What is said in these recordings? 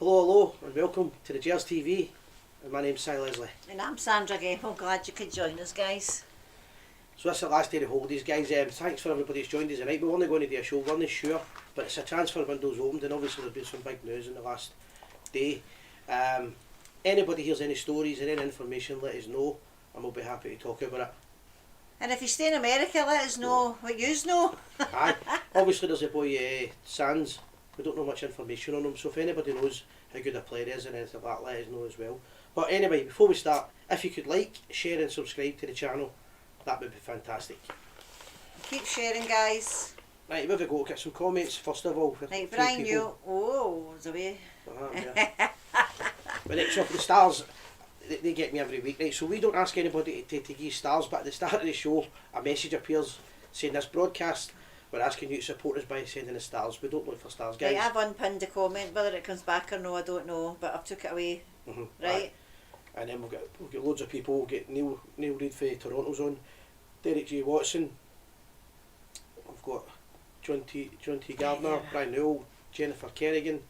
Hello, and welcome to the Gers TV. And my name's Si Leslie. And I'm Sandra Gamble. Glad you could join us, guys. So this is the last day of the holidays, guys. Thanks for everybody who's joined us tonight. We're only going to do a show, we're not sure, but it's a transfer window's opened, and obviously there's been some big news in the last day. Anybody hears any stories or any information, let us know, and we'll be happy to talk about it. And if you stay in America, let us know what yous know. Aye. Obviously there's a boy, Sands. We don't know much information on him, so if anybody knows how good a player is and anything like that, let us know as well. But anyway, before we start, if you could like, share and subscribe to the channel, that would be fantastic. Keep sharing, guys. Right, we've got some comments first of all. Right, Brian, you. Oh, there's a way. Yeah. But next off, the stars, they get me every week, right? So we don't ask anybody to give stars, but at the start of the show, a message appears saying this broadcast, we're asking you to support us by sending us stars. We don't look for stars, guys. Right, I've unpinned the comment, whether it comes back or no, I don't know, but I've took it away. Right. Aye. And then we'll get loads of people. We'll get Neil Reid for Toronto's on, Derek J Watson. I've got John T Gardner, Brian Newell, Jennifer Kerrigan.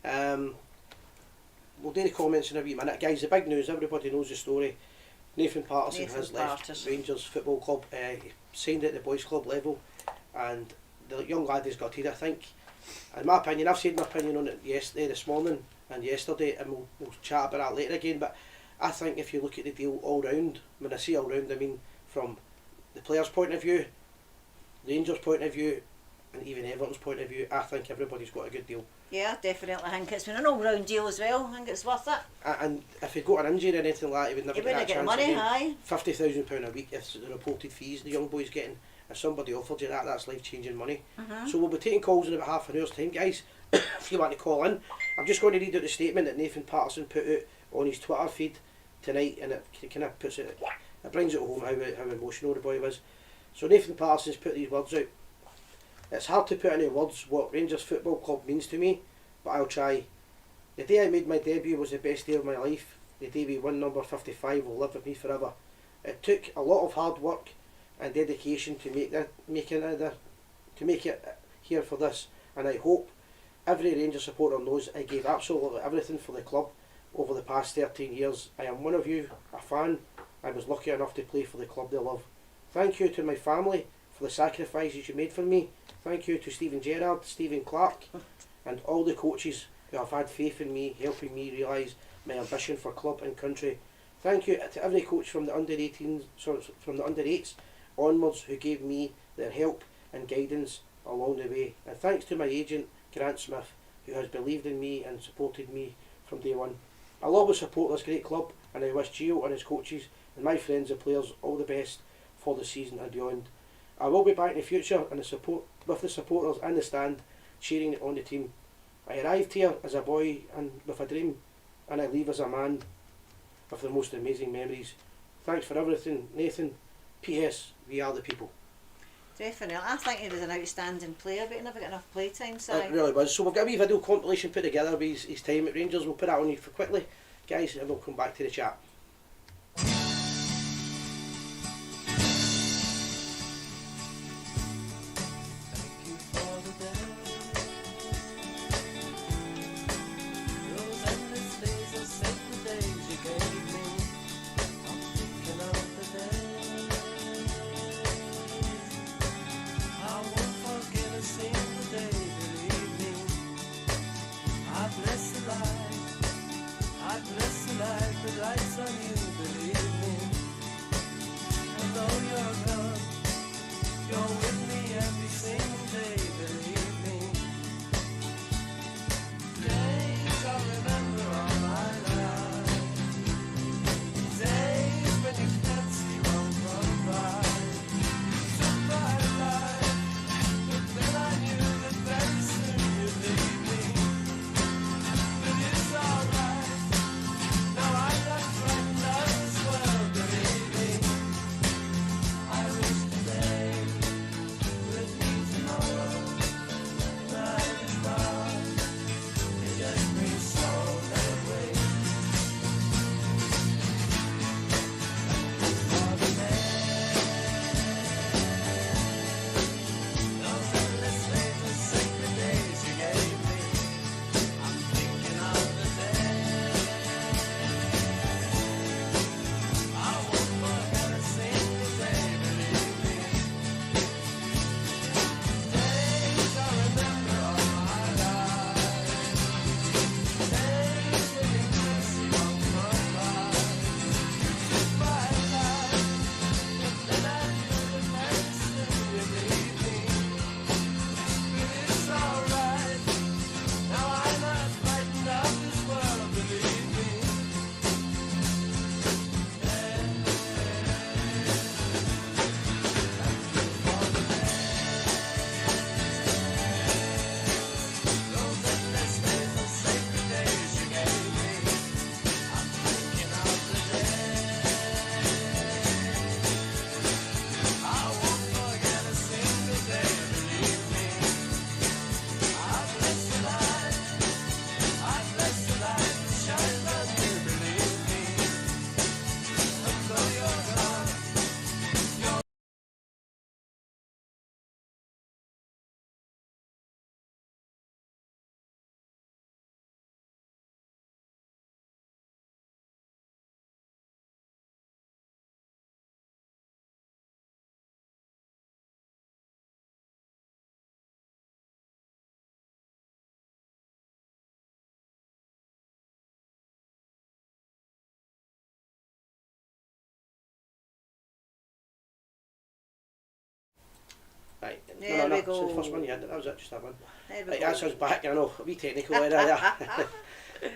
We'll do the comments in a wee minute, guys. The big news, everybody knows the story. Nathan Patterson has left Rangers Football Club. He signed at the boys club level, and the young lad is gutted, I think. In my opinion, I've said my opinion on it this morning and yesterday, and we'll chat about that later again, but I think if you look at the deal all round, when I say all round, I mean from the players' point of view, Rangers' point of view, and even Everton's point of view, I think everybody's got a good deal. Yeah, definitely. I think it's been an all-round deal as well. I think it's worth it. And if he got an injury or anything like that, he would never get that chance money, again. aye. £50,000 a week is the reported fees the young boy's getting. If somebody offered you that, that's life-changing money. So we'll be taking calls in about half an hour's time, guys. If you want to call in, I'm just going to read out the statement that Nathan Patterson put out on his Twitter feed tonight, and it kind of puts it brings it home how emotional the boy was. So Nathan Patterson's put these words out. It's hard to put into words what Rangers Football Club means to me, but I'll try. The day I made my debut was the best day of my life. The day we won number 55 will live with me forever. It took a lot of hard work and dedication to make it here for this, and I hope every Rangers supporter knows I gave absolutely everything for the club over the past 13 years. I am one of you, a fan. I was lucky enough to play for the club they love. Thank you to my family for the sacrifices you made for me. Thank you to Stephen Gerrard, Stephen Clark, and all the coaches who have had faith in me, helping me realise my ambition for club and country. Thank you to every coach from the under 8s onwards who gave me their help and guidance along the way. And thanks to my agent, Grant Smith, who has believed in me and supported me from day one. I'll always support this great club, and I wish Gio and his coaches and my friends and players all the best for the season and beyond. I will be back in the future and with the supporters in the stand, cheering on the team. I arrived here as a boy and with a dream, and I leave as a man with the most amazing memories. Thanks for everything, Nathan. P.S. We are the people. Definitely. I think he was an outstanding player, but he never got enough playtime, so it really was. So we've got a wee video compilation put together with his time at Rangers. We'll put that on you for quickly, guys, and we'll come back to the chat. I bless the light that lights our Right. There we It's the go. first one you had. That was it, just that one. There we Right, go. that's us back. I know. A wee technical error there.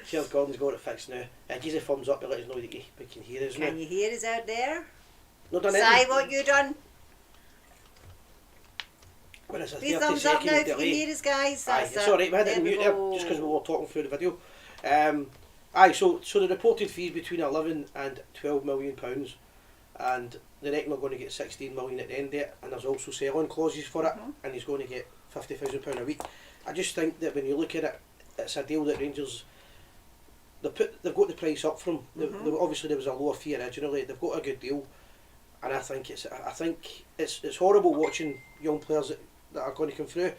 Cheers, Gordon's got it fixed now. Give us a thumbs up to let us know that we can hear us now. Can you hear us out there? Not done Say anything. what you done. Well, it's a Three 30 thumbs up now second if you can delay. hear us, guys. Aye, That's it's it. alright, we had it There in we mute there go. just because we were talking through the video. Aye, so the reported fees between 11 and 12 million pounds, and they reckon we're going to get 16 million at the end of it, and there's also sell-on clauses for it, and he's going to get £50,000 a week. I just think that when you look at it, it's a deal that Rangers, they've got the price up from. Obviously there was a lower fee originally. They've got a good deal, and I think it's horrible watching young players that are going to come through.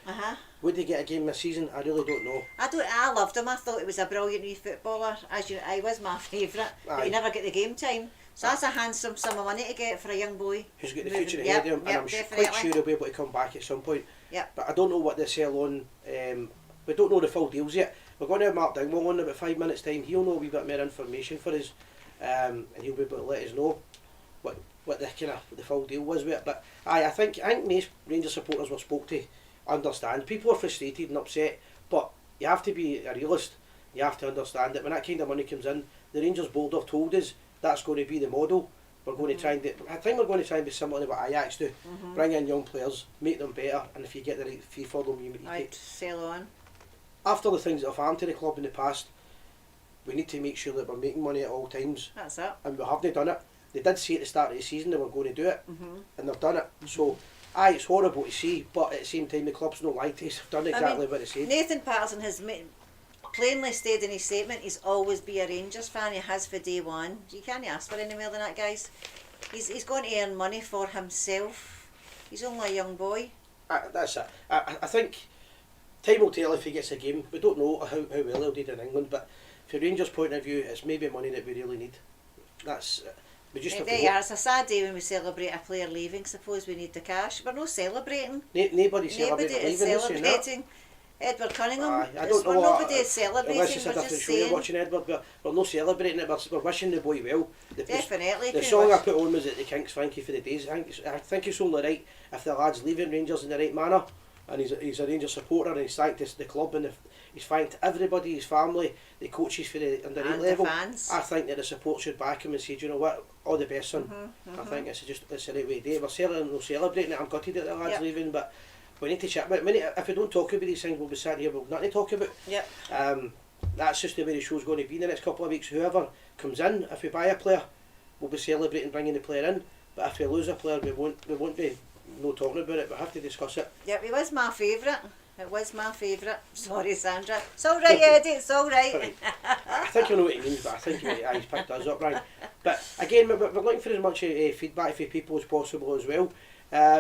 Would they get a game this season? I really don't know. I loved him. I thought he was a brilliant wee footballer. He was my favourite, but he never get the game time. So that's a handsome sum of money to get for a young boy. Who's got the future ahead of him, and I'm quite sure he'll be able to come back at some point. But I don't know what they sell on. We don't know the full deals yet. We're going to have Mark Dingwall on in about 5 minutes time. He'll know a wee bit more information for us, and he'll be able to let us know what the full deal was with it. But I think most Rangers supporters we spoke to understand. People are frustrated and upset, but you have to be a realist. You have to understand that when that kind of money comes in, the Rangers board have told us that's going to be the model. We're going to try and I think we're going to try and be similar to what Ajax do. Bring in young players, make them better, and if you get the right fee for them, you take. Sell on. After the things that have happened to the club in the past, we need to make sure that we're making money at all times. That's it. And we haven't done it. They did say at the start of the season they were going to do it, and they've done it. So, it's horrible to see, but at the same time, the club's not lied to us. They've done exactly what they said. Nathan Patterson has plainly stated in his statement he's always be a Rangers fan. He has for day one. You can't ask for any more than that, guys. He's going to earn money for himself. He's only a young boy. That's it. I think time will tell if he gets a game. We don't know how well he'll do in England, but from Rangers' point of view, it's maybe money that we really need. That's we just have to hope. It's a sad day when we celebrate a player leaving. Suppose we need the cash. We're not celebrating. Nobody is celebrating. Edward Cunningham. I don't know. Nobody is celebrating. Unless it's a different show you're watching, Edward, but we're not celebrating it. We're wishing the boy well. Definitely. The song I put on was at the Kinks, Thank You for the Days. I think it's only right if the lad's leaving Rangers in the right manner, and he's a Rangers supporter, and he's thanked the club, and he's thanked everybody, his family, the coaches for the under 8 level. The fans. I think that the support should back him and say, do you know what, all the best, son. I think it's the right way to do it. We're celebrating it. I'm gutted that the lad's leaving, but we need to chat about it. If we don't talk about these things, we'll be sat here with nothing to talk about. That's just the way the show's going to be in the next couple of weeks. Whoever comes in, if we buy a player, we'll be celebrating bringing the player in. But if we lose a player, we won't be no talking about it. We have to discuss it. Yep, he was my favourite. It was my favourite. Sorry, Sandra. It's all right, Eddie. It's all right. I think you know what he means, but I think he's picked us up right. But again, we're looking for as much feedback from people as possible as well.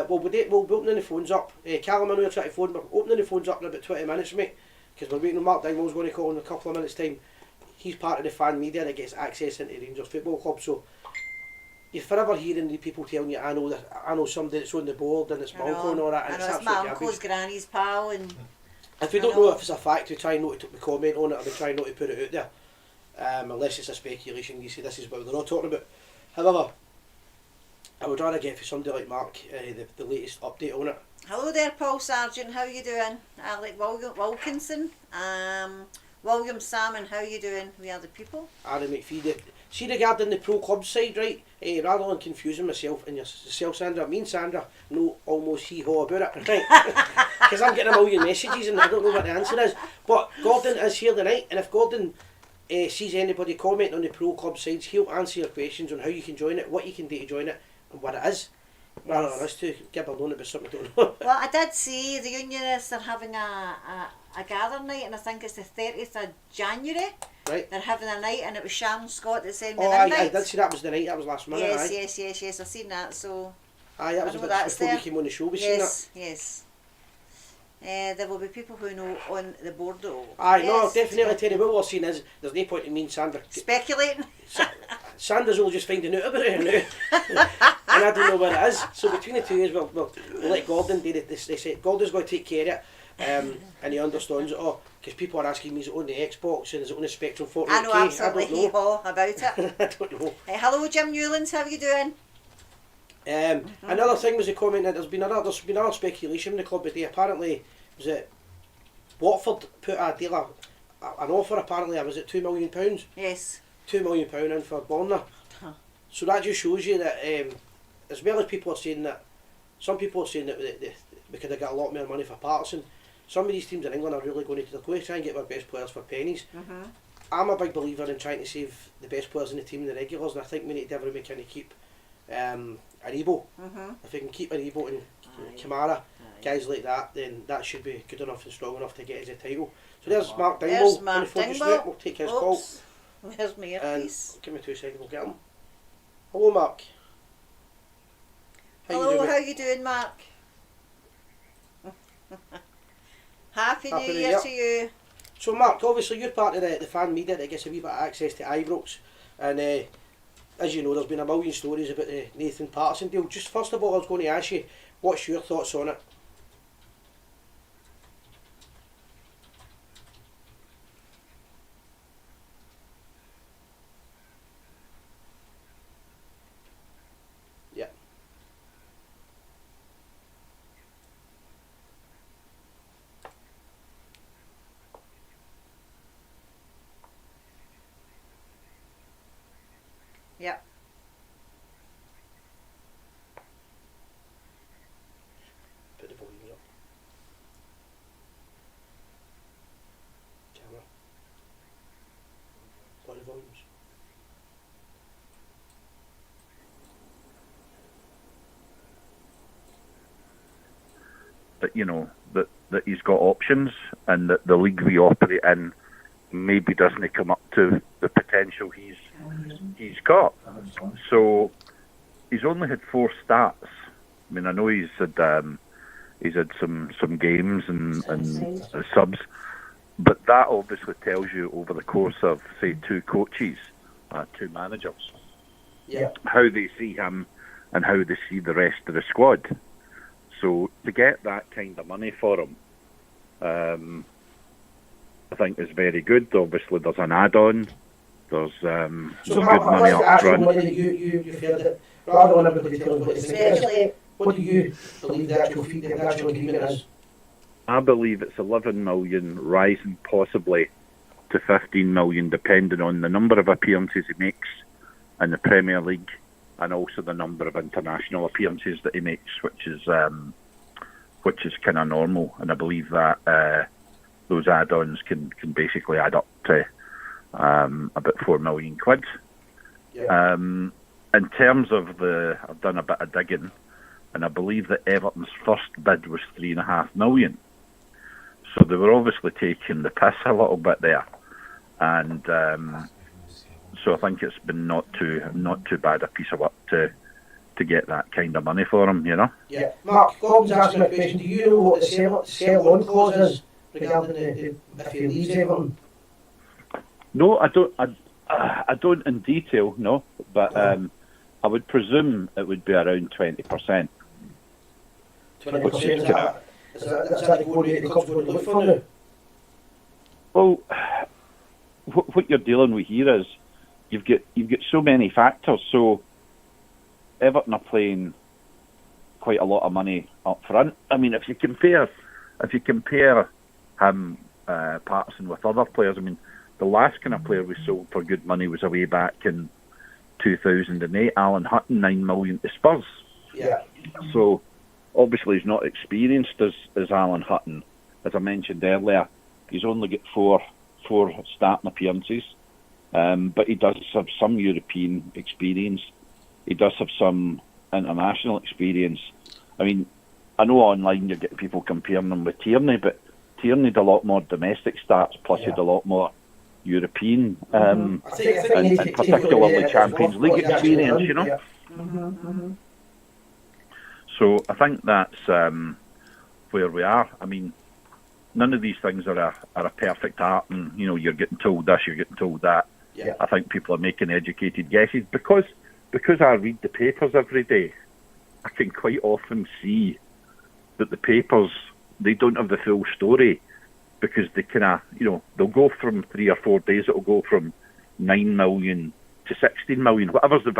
We'll be opening the phones up. Callum and I are trying to phone. We're opening the phones up in about 20 minutes, mate, because we're waiting on Mark Dingwall's going to call in a couple of minutes' time. He's part of the fan media that gets access into Rangers Football Club, so you're forever hearing the people telling you, I know somebody that's on the board and it's my uncle and all that, and it's it's my uncle's granny's pal, and if we don't know if it's a fact, we try not to comment on it, or we try not to put it out there, unless it's a speculation. You see, this is what they're not talking about. However, I would rather get for somebody like Mark the latest update on it. Hello there, Paul Sargent. How you doing? Alec Wilkinson, William Salmon. How you doing? We are the people. Aaron McPhee. See, regarding the pro club side, right? Rather than confusing myself and yourself, Sandra, me and Sandra know almost hee-haw about it, right? Because I'm getting a million messages and I don't know what the answer is. But Gordon is here tonight, and if Gordon sees anybody comment on the pro club sides, he'll answer your questions on how you can join it, what you can do to join it, and what it is. Rather than us to give a loan about something we don't know. Well, I did see the Unionists are having a gather night, and I think it's the 30th of January. Right. They're having a night, and it was Sharon Scott that sent me the invite. I did see that was the night, that was last minute. Yes, I've seen that, so... That was about before we came on the show, we seen that. Yes. There will be people who know on the board though. No, definitely, Terry. What we're seeing is, there's no point in me and Sandra... speculating? Sandra's all just finding out about it now. And I don't know what it is. So between the two of us, we'll let Gordon do it. They say Gordon's going to take care of it. And he understands it all, because people are asking me, is it on the Xbox and is it on the Spectrum 48K? I know absolutely hee-haw about it. I don't know. Hello Jim Newlands, how are you doing? Another thing was a comment that there's been other speculation in the club today. Apparently, was it Watford put an offer? Apparently, was it £2 million? Yes. £2 million in for Bonner. Huh. So that just shows you that, as well as people are saying that, some people are saying that we could have got a lot more money for Patterson. Some of these teams in England are really going to try and get their best players for pennies. I'm a big believer in trying to save the best players in the team and the regulars, and I think we need to every we can to keep Aribo. If we can keep Aribo and Kamara, guys like that, then that should be good enough and strong enough to get us a title. So there's Mark Dingwall. We'll take his call. Where's my earpiece? Give me 2 seconds, we'll get him. Hello, Mark. Hello, how you doing, Mark? Happy New Year to you. So Mark, obviously you're part of the fan media that gets a wee bit of access to Ibrox, and as you know, there's been a million stories about the Nathan Patterson deal. Just first of all, I was going to ask you, what's your thoughts on it? Yeah. Yeah. Put the volume up. Camera. What the volumes? That that he's got options, and that the league we operate in maybe doesn't come up to the potential he's got. So he's only had 4 starts. I mean, I know he's had some games and subs, but that obviously tells you over the course of, say, 2 coaches, 2 managers, how they see him and how they see the rest of the squad. So to get that kind of money for him, I think is very good. Obviously, there's an add-on. There's some good money up front. You feel that rather than everybody telling what they think, what do you believe the actual fee, the actual agreement is? I believe it's 11 million, rising possibly to 15 million, depending on the number of appearances he makes in the Premier League, and also the number of international appearances that he makes, which is kind of normal. And I believe that those add-ons can basically add up to about £4 million. Yeah. In terms of I've done a bit of digging, and I believe that Everton's first bid was £3.5 million. So they were obviously taking the piss a little bit there, and so I think it's been not too bad a piece of work to get that kind of money for him, Yeah. Mark, Gordon's asking a question. Do you know what the sell-on clause is regarding if he leaves Everton? No, I don't. I don't in detail, no, but I would presume it would be around 20%. 20%, is that the club's going to look for now? Well, what you're dealing with here is you've got so many factors. So Everton are playing quite a lot of money up front. I mean, if you compare him, Patterson, with other players, I mean, the last kind of player we sold for good money was away back in 2008, Alan Hutton, 9 million to Spurs. Yeah. So obviously he's not experienced as Alan Hutton. As I mentioned earlier, he's only got four starting appearances, but he does have some European experience. He does have some international experience. I mean, I know online you get people comparing him with Tierney, but Tierney had a lot more domestic starts, plus he had a lot more European and particularly Champions League experience, Yeah. So I think that's where we are. I mean, none of these things are a perfect art, and you're getting told this, you're getting told that. Yeah. I think people are making educated guesses because I read the papers every day. I can quite often see that the papers, they don't have the full story, because they kind of, they'll go from 3 or 4 days, it'll go from 9 million to 16 million, whatever's the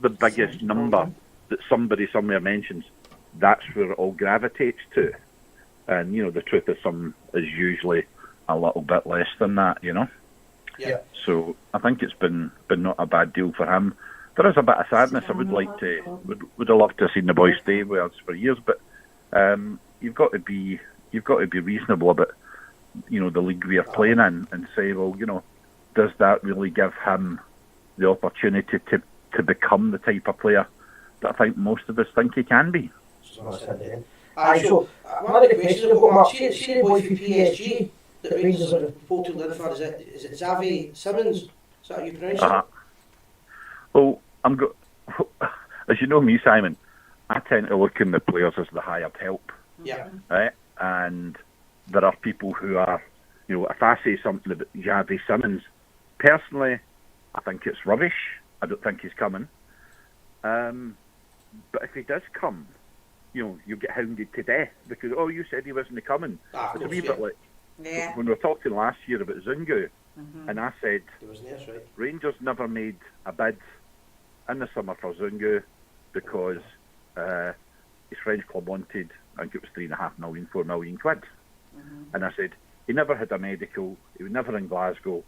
biggest number that somebody somewhere mentions, that's where it all gravitates to. And, the truth is usually a little bit less than that, Yeah. So I think it's been not a bad deal for him. There is a bit of sadness. I would have loved to have seen the boy stay with us for years, but you've got to be reasonable about, the league we are playing in, and say, well, does that really give him the opportunity to become the type of player that I think most of us think he can be? So one of the questions I've got, Mark, see the boy from PSG that Rangers are reportedly in for, is it Xavi Simmons? Is that how you pronounce it? Well, as you know me, Simon, I tend to look in the players as the hired help. Yeah. Right? And there are people who are, if I say something about Xavi Simmons, personally, I think it's rubbish. I don't think he's coming. But if he does come, you get hounded to death because, you said he wasn't coming. It's a wee bit like when we were talking last year about Zungu, and I said Rangers never made a bid in the summer for Zungu because his French club wanted, I think it was 3.5 million, 4 million quid. And I said, he never had a medical, he was never in Glasgow,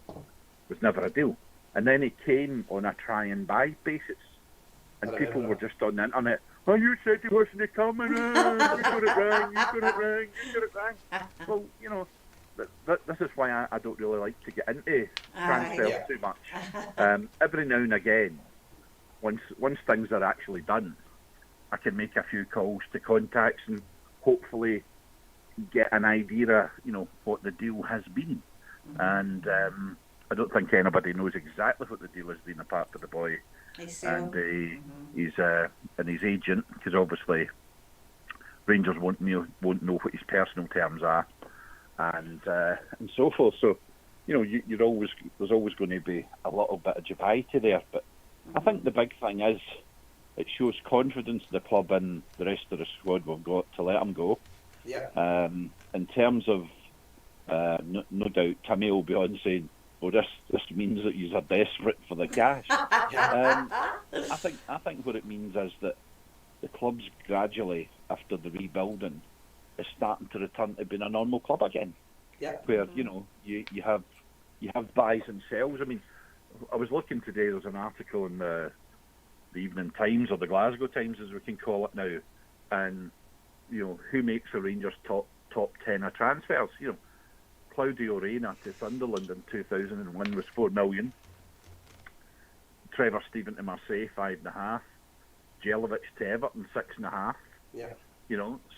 was never a deal. And then he came on a try and buy basis. And people were just on the internet, you said he wasn't coming, you got it wrong. Well, this is why I don't really like to get into transfers too much. Every now and again, once things are actually done, I can make a few calls to contacts and hopefully get an idea of, what the deal has been. And I don't think anybody knows exactly what the deal has been apart from the boy and his agent, because obviously Rangers won't know what his personal terms are, and so forth. So there's always going to be a little bit of Japaiti there, but I think the big thing is it shows confidence in the club and the rest of the squad we've got to let him go. Yeah. In terms of no doubt Timmy will be on saying, well, this means that you are desperate for the cash. I think what it means is that the club's gradually, after the rebuilding, is starting to return to being a normal club again. Yeah. Where you have buys and sells. I mean, I was looking today. There's an article in the Evening Times, or the Glasgow Times as we can call it now, and who makes the Rangers top 10 of transfers. Claudio Reyna to Sunderland in 2001 was 4 million. Trevor Stephen to Marseille, 5.5. Jelavic to Everton, 6.5. Yeah.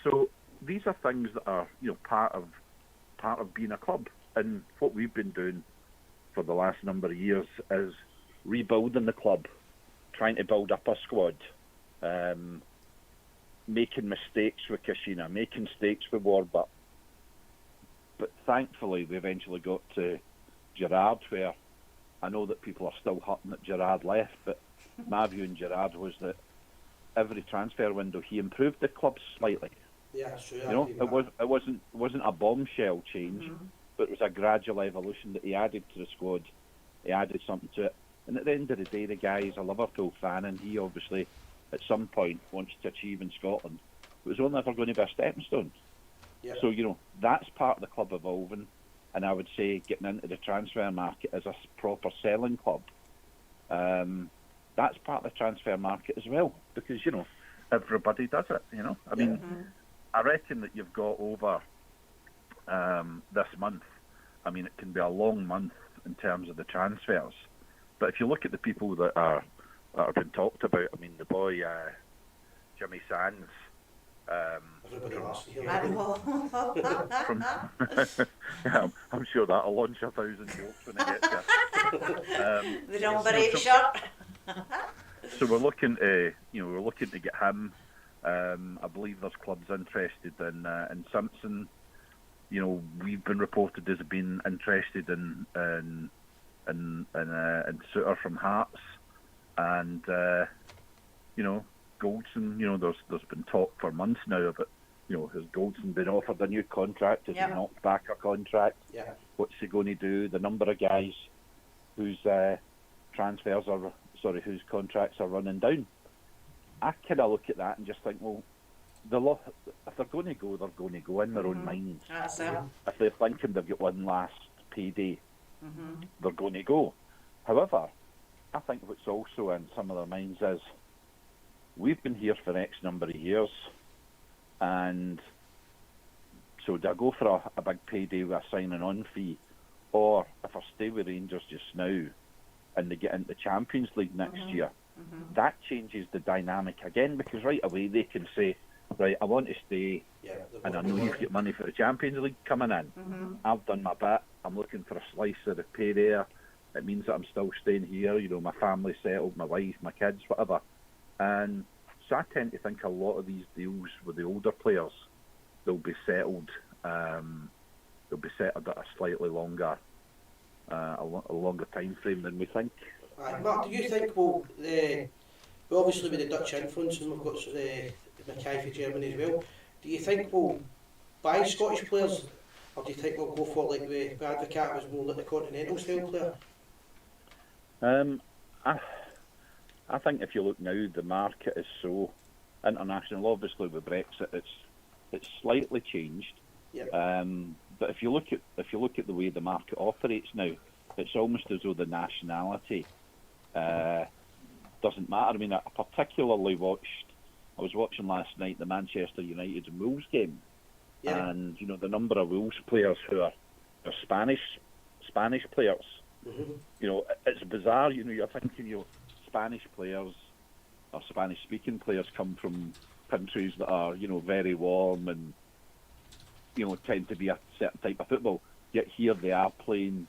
So these are things that are part of being a club, and what we've been doing for the last number of years is rebuilding the club, trying to build up a squad, making mistakes with Kashina, making mistakes with Warburg. But thankfully, we eventually got to Gerrard, where I know that people are still hurting that Gerrard left, but my view in Gerrard was that every transfer window he improved the club slightly. Yeah, that's true. It wasn't a bombshell change, but it was a gradual evolution that he added to the squad. He added something to it, and at the end of the day, the guy is a Liverpool fan, and he obviously at some point wants to achieve in Scotland. It was only ever going to be a stepping stone. Yeah. So, that's part of the club evolving, and I would say getting into the transfer market as a proper selling club, that's part of the transfer market as well, because, everybody does it, I mean, I reckon that you've got over this month, I mean, it can be a long month in terms of the transfers, but if you look at the people that have been talked about, I mean, the boy, Jimmy Sands, I'm sure that'll launch 1,000 jokes when it gets there. The number 8 shirt. So we're looking to get him. I believe there's clubs interested in Simpson. We've been reported as being interested in Suter from Hearts, and Goldson. There's been talk for months now about has Goldson been offered a new contract? Has he knocked back a contract? Yeah. What's he going to do? The number of guys whose whose contracts are running down. I kind of look at that and just think, well, if they're going to go, they're going to go in their own minds. That's it. If they're thinking they've got one last payday, they're going to go. However, I think what's also in some of their minds is, we've been here for X number of years, and so do I go for a big payday with a signing-on fee, or if I stay with Rangers just now and they get into the Champions League next year, that changes the dynamic again, because right away they can say, right, I want to stay, and I know you've got money for the Champions League coming in. I've done my bit. I'm looking for a slice of the pay there. It means that I'm still staying here. You know, my family's settled, my wife, my kids, whatever. And so I tend to think a lot of these deals with the older players, they'll be settled. They'll be settled at a slightly longer, a longer time frame than we think. Mark, do you think, well, obviously with the Dutch influence, and we've got Mackay for Germany as well, do you think we'll buy Scottish players, or do you think we'll go for, like the Advocat was more like the continental style player? I think if you look now, the market is so international. Obviously with Brexit, it's slightly changed. Yep. But if you look at the way the market operates now, it's almost as though the nationality doesn't matter. I mean, I was watching last night the Manchester United and Wolves game, and you know the number of Wolves players who are Spanish players. You know, it's bizarre. You know, you're thinking, you know, Spanish players or Spanish-speaking players come from countries that are, you know, very warm and, you know, tend to be a certain type of football. Yet here they are playing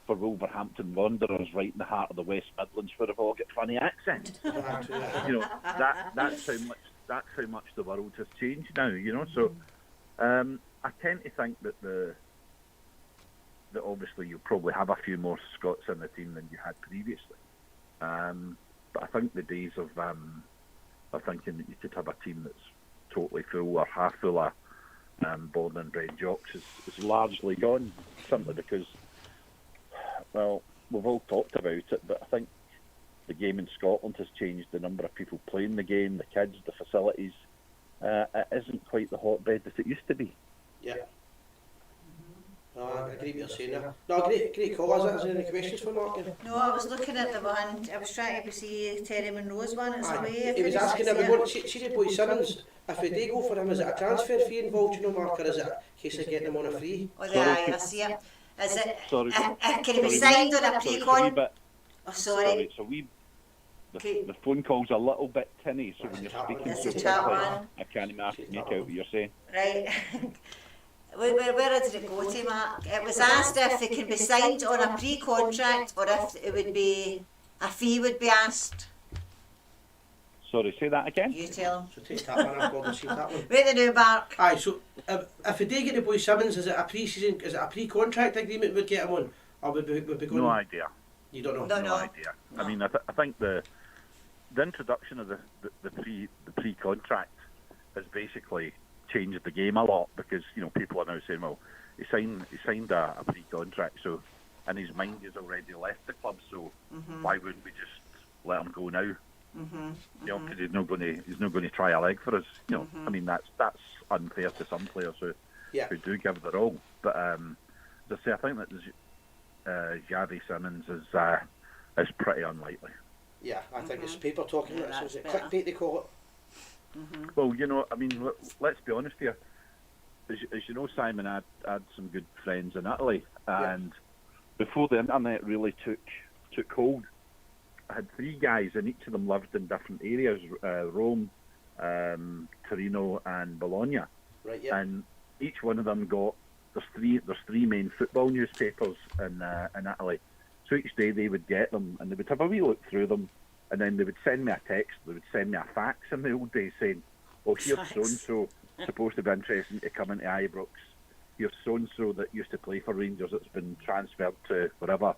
for Wolverhampton Wanderers, right in the heart of the West Midlands, where they've all got funny accents. You know, that's how much the world has changed now. You know, so I tend to think that that obviously you'll probably have a few more Scots in the team than you had previously. But I think the days of thinking that you could have a team that's totally full or half full of born and bred jocks is largely gone, simply because, well, we've all talked about it, but I think the game in Scotland has changed the number of people playing the game, the kids, the facilities. It isn't quite the hotbed that it used to be. Yeah. No, I agree with what you're saying there. No, great call. Is there any questions for Mark? No, I was looking at the one, I was trying to see Terry Monroe's one, it's away. He was asking about, see the boy Simmons, if we do go for him, is it a transfer fee involved, you know, Mark, or is it a case of getting him on a free? Oh, there, I see it. Is it, Sorry. can he be signed on a pre-con? Oh, sorry. The phone call's a little bit tinny, so when you're speaking It's so a quickly, chat one. I can't make out what you're saying. Right. Where did it go to, Mark? It was asked if they can be signed on a pre-contract or if it would be, a fee would be asked. Sorry, say that again? You tell him. So take that one, I've got to see that one. Wait the new Mark. Aye, so if we do get the boy Simmons, is it a pre-season, is it a pre-contract agreement we'd get him on? Or would we going... No idea. You don't know? No idea. No. I mean, I think the introduction of the pre-contract has basically changed the game a lot, because, you know, people are now saying, well, he signed a pre-contract, so in his mind he's already left the club, so why wouldn't we just let him go now? You know, because he's not going to try a leg for us. You know, I mean, that's unfair to some players who do give their all. But as I say, I think that Xavi Simmons is pretty unlikely. Yeah, I think it's paper talking. Yeah, so is it clickbait they call it? Well, you know, I mean, let's be honest here. As you know, Simon, I had some good friends in Italy, and before the internet really took hold, I had three guys, and each of them lived in different areas: Rome, Torino, and Bologna. Right. Yeah. And each one of them got there's three main football newspapers in Italy. So each day they would get them, and they would have a wee look through them, and then they would send me a text. They would send me a fax in the old days saying, "Oh, here's so and so supposed to be interesting to come into Ibrox. Here's so and so that used to play for Rangers that's been transferred to wherever."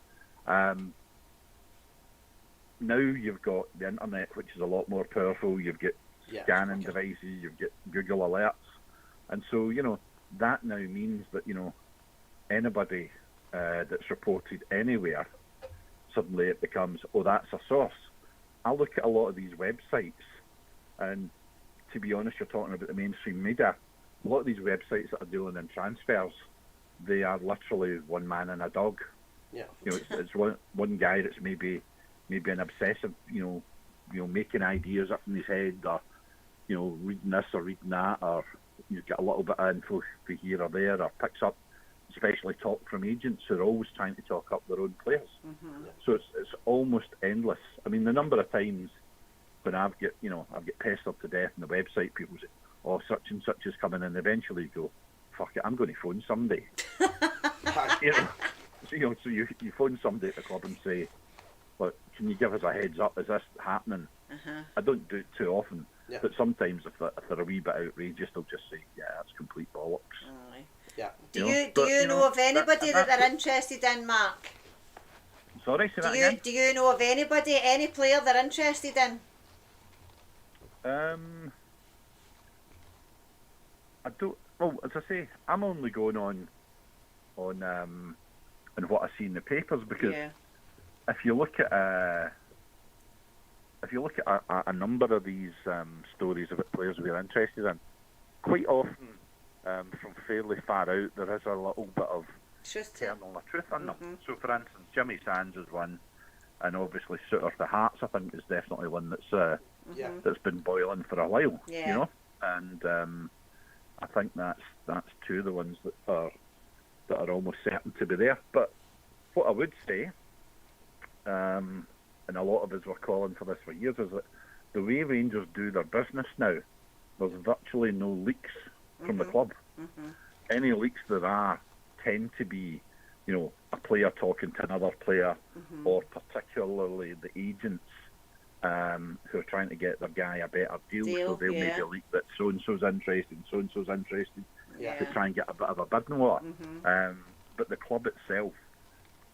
Now you've got the internet, which is a lot more powerful. You've got scanning devices, you've got Google alerts, and so, you know, that now means that, you know, anybody that's reported anywhere, suddenly it becomes, oh, that's a source. I look at a lot of these websites, And to be honest, you're talking about the mainstream media. A lot of these websites that are dealing in transfers, they are literally one man and a dog. Yeah. You know, it's one guy that's maybe an obsessive, making ideas up in his head, or reading this or reading that, or you get a little bit of info for here or there, or picks up especially talk from agents who are always trying to talk up their own players. So it's almost endless. I mean, the number of times when I've get pestered to death on the website, people say, "Oh, such and such is coming," and eventually you go, "Fuck it, I'm going to phone somebody." So you phone somebody at the club and say, "Look, can you give us a heads up? Is this happening?" I don't do it too often, but sometimes if they're a wee bit outrageous, they'll just say, "Yeah, that's complete bollocks." Yeah. Do you know of anybody that they're interested in, Mark? Sorry, say that again? Do you know of any player they're interested in? I don't. Well, as I say, I'm only going on what I see in the papers, because if you look at a number of these stories about players we're interested in, quite often from fairly far out, there is a little bit of kernel of truth in them. So, for instance, Jimmy Sands is one, and obviously Suitor to Hearts, I think, is definitely one that's been boiling for a while. And I think that's two of the ones that are almost certain to be there. But what I would say, and a lot of us were calling for this for years, is that the way Rangers do their business now, there's virtually no leaks from the club. Any leaks there are tend to be, a player talking to another player, or particularly the agents who are trying to get their guy a better deal, so they'll maybe leak that so-and-so's interested, to try and get a bit of a bidding war. But the club itself